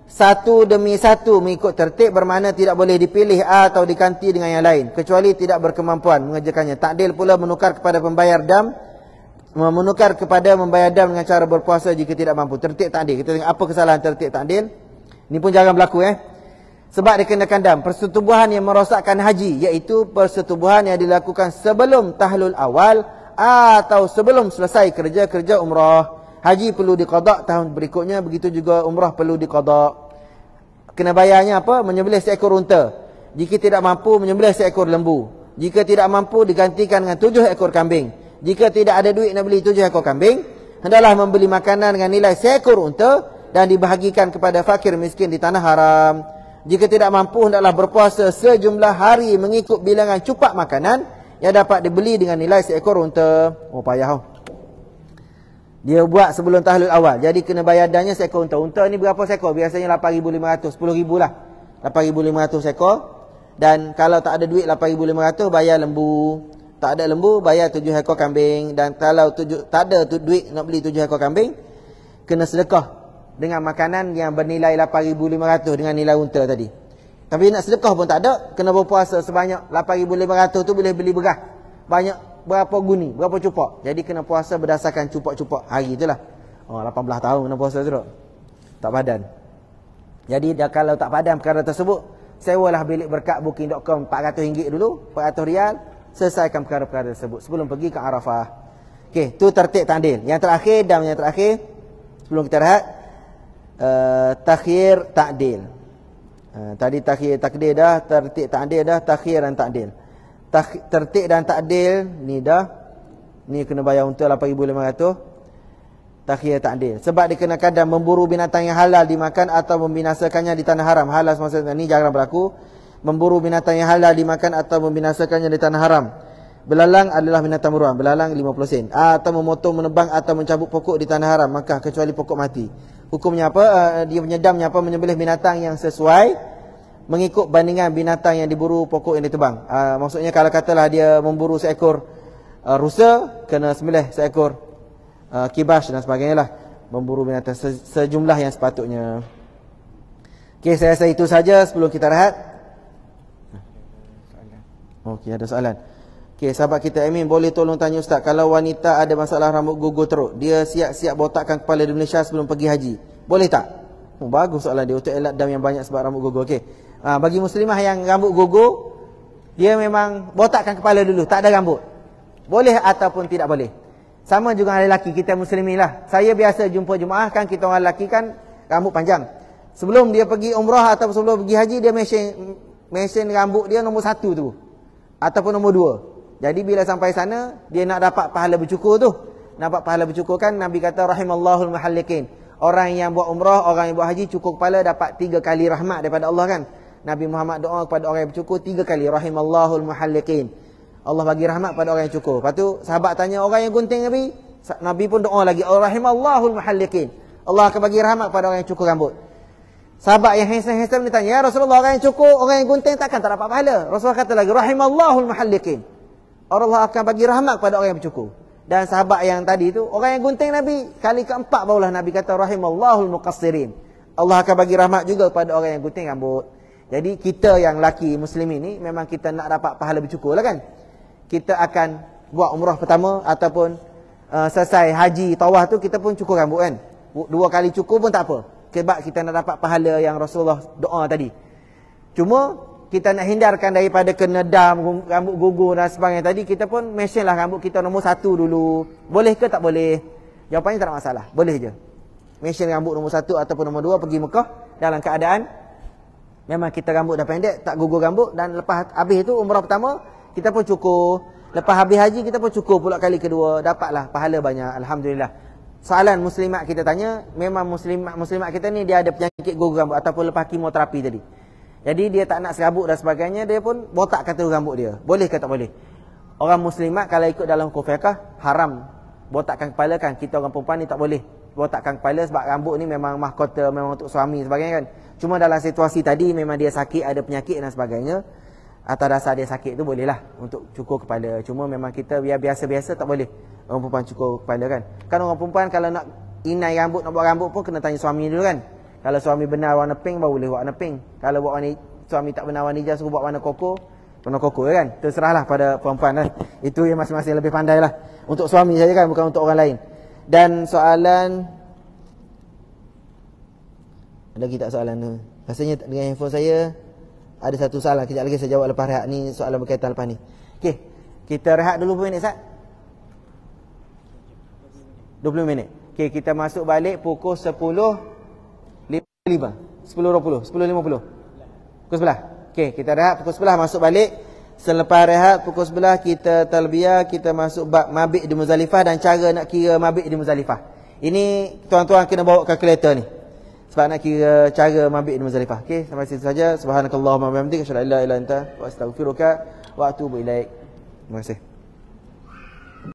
satu demi satu mengikut tertib, bermakna tidak boleh dipilih A atau diganti dengan yang lain kecuali tidak berkemampuan mengerjakannya. Takdir pula menukar kepada pembayar dam, membayar dam dengan cara berpuasa jika tidak mampu. Tertib takdir. Kita tengok apa kesalahan tertib takdir. Ini pun jangan berlaku sebab dikenakan dam. Persetubuhan yang merosakkan haji, iaitu persetubuhan yang dilakukan sebelum tahlul awal atau sebelum selesai kerja-kerja umrah. Haji perlu diqada tahun berikutnya, begitu juga umrah perlu diqada. Kena bayarnya apa? Menyembelih seekor unta. Jika tidak mampu, menyembelih seekor lembu. Jika tidak mampu, digantikan dengan 7 ekor kambing. Jika tidak ada duit nak beli 7 ekor kambing, hendaklah membeli makanan dengan nilai seekor unta dan dibahagikan kepada fakir miskin di tanah haram. Jika tidak mampu, hendaklah berpuasa sejumlah hari mengikut bilangan cupak makanan yang dapat dibeli dengan nilai seekor unta. Oh, payah. Dia buat sebelum tahlul awal. Jadi kena bayar dannya seekor unta. Unta ni berapa seekor? Biasanya 8,500, 10,000 lah. 8,500 ekor. Dan kalau tak ada duit 8,500, bayar lembu. Tak ada lembu, bayar 7 ekor kambing. Dan kalau tak ada duit nak beli 7 ekor kambing, kena sedekah dengan makanan yang bernilai 8,500 dengan nilai unta tadi. Tapi nak sedekah pun tak ada, kena berpuasa sebanyak 8,500 tu boleh beli beras. Banyak berapa guni, berapa cupak. Jadi kena puasa berdasarkan cupak-cupak hari itulah. 18 tahun kena puasa tu tak padan. Jadi kalau tak padan perkara tersebut, sewalah bilik berkat booking.com RM400 dulu, RM400, selesaikan perkara-perkara tersebut sebelum pergi ke Arafah. Okey, tu tertib ta'dil. Yang terakhir dan yang terakhir sebelum kita rehat, takhir ta'dil. Tadi takhir takdir dah, tertib ta'dil dah, takhir dan ta'dil. Tertib dan ta'dil ni dah, ni kena bayar untuk 8,500. Takhir ta'dil sebab dikenakan dan memburu binatang yang halal dimakan atau membinasakannya di tanah haram. Halal maksudnya ni jarang berlaku. Memburu binatang yang halal dimakan atau membinasakannya di tanah haram. Belalang adalah binatang buruan, belalang 50 sen. Atau memotong, menebang atau mencabut pokok di tanah haram, maka kecuali pokok mati. Hukumnya apa? Dia menyedamnya apa? Menyembelih binatang yang sesuai mengikut bandingan binatang yang diburu, pokok yang ditebang. Maksudnya kalau katalah dia memburu seekor rusa, kena sembelih seekor kibas dan sebagainya lah. Memburu binatang sejumlah yang sepatutnya. Okey, saya rasa itu saja sebelum kita rehat. Okey, ada soalan. Okey, sahabat kita Amin, boleh tolong tanya Ustaz, kalau wanita ada masalah rambut gugur teruk, dia siap-siap botakkan kepala di Malaysia sebelum pergi haji, boleh tak? Bagus soalan dia, untuk elak dam yang banyak sebab rambut gugur. Okey, bagi muslimah yang rambut gugur, dia memang botakkan kepala dulu, tak ada rambut, boleh ataupun tidak boleh. Sama juga dengan lelaki, kita muslimin lah. Saya biasa jumpa jemaah kan, kita orang lelaki kan rambut panjang. Sebelum dia pergi umrah atau sebelum pergi haji, dia mesin rambut dia nombor 1 tu, ataupun nombor 2. Jadi bila sampai sana, dia nak dapat pahala bercukur tu. Dapat pahala bercukur kan, Nabi kata rahimallahul muhallikin. Orang yang buat umrah, orang yang buat haji, cukur kepala dapat 3 kali rahmat daripada Allah kan. Nabi Muhammad doa kepada orang yang bercukur 3 kali, rahimallahul muhallikin. Allah bagi rahmat pada orang yang cukur. Lepas tu sahabat tanya, orang yang gunting Nabi? Nabi pun doa lagi, rahimallahul muhallikin. Allah akan bagi rahmat pada orang yang cukur rambut. Sahabat yang handsome ni tanya, ya Rasulullah, orang yang cukur, orang yang gunting takkan tak dapat pahala? Rasulullah kata lagi, rahimallahul muhallikin. Allah akan bagi rahmat kepada orang yang bercukur. Dan sahabat yang tadi tu, orang yang gunting Nabi, kali keempat barulah Nabi kata rahimallahul muqassirin. Allah akan bagi rahmat juga kepada orang yang gunting rambut. Jadi kita yang laki muslimin ni, memang kita nak dapat pahala bercukur lah kan. Kita akan buat umrah pertama ataupun selesai haji tawaf tu, kita pun cukur rambut kan. 2 kali cukur pun tak apa, sebab kita nak dapat pahala yang Rasulullah doa tadi. Cuma kita nak hindarkan daripada kena dam, rambut gugur dan sebagainya tadi, kita pun mesin lah rambut kita nombor 1 dulu. Boleh ke tak boleh? Jawapannya tak ada masalah, boleh je. Mesin rambut nombor 1 ataupun nombor 2 pergi Mekah dalam keadaan memang kita rambut dah pendek, tak gugur rambut. Dan lepas habis tu umrah pertama, kita pun cukur. Lepas habis haji, kita pun cukur pula kali kedua. Dapatlah pahala banyak, alhamdulillah. Soalan muslimat kita tanya, memang muslimat kita ni dia ada penyakit gugur rambut ataupun lepas kemoterapi tadi. Jadi dia tak nak serabut dan sebagainya, dia pun botak kata rambut dia. Boleh ke tak boleh? Orang muslimat kalau ikut dalam hukum fiqh, haram botakkan kepala kan. Kita orang perempuan ni tak boleh botakkan kepala sebab rambut ni memang mahkota, memang untuk suami sebagainya kan. Cuma dalam situasi tadi memang dia sakit, ada penyakit dan sebagainya, atas dasar dia sakit tu bolehlah untuk cukur kepala. Cuma memang kita biar biasa-biasa tak boleh orang perempuan cukur kepala kan. Kan orang perempuan kalau nak inai rambut, nak buat rambut pun kena tanya suami dulu kan. Kalau suami benar warna pink, baru boleh buat warna pink. Kalau buat warna, suami tak benar warna hijau, suruh buat warna koko kan. Terserahlah pada perempuan lah. Itu yang masing-masing lebih pandai lah. Untuk suami saja kan, bukan untuk orang lain. Dan soalan, ada lagi tak soalan tu? Rasanya dengan handphone saya ada satu soalan. Kejap lagi saya jawab lepas rehat. Ni soalan berkaitan lepas ni. Okey, kita rehat dulu berapa minit Ustaz? 20 minit. Okey, kita masuk balik pukul 10.50. 10.50. Pukul 11. Okey, kita rehat pukul 11, masuk balik. Selepas rehat pukul 11 kita talbiyah, kita masuk bab mabit di Muzdalifah dan cara nak kira mabit di Muzdalifah. Ini tuan-tuan kena bawa kalkulator ni sebab nak kira cara mabit di Muzdalifah. Okey, sampai situ saja. Subhanakallahumma wa bihamdika asyhadu an la ilaha illa anta wa astaghfiruka wa atubu ilaik. Terima kasih.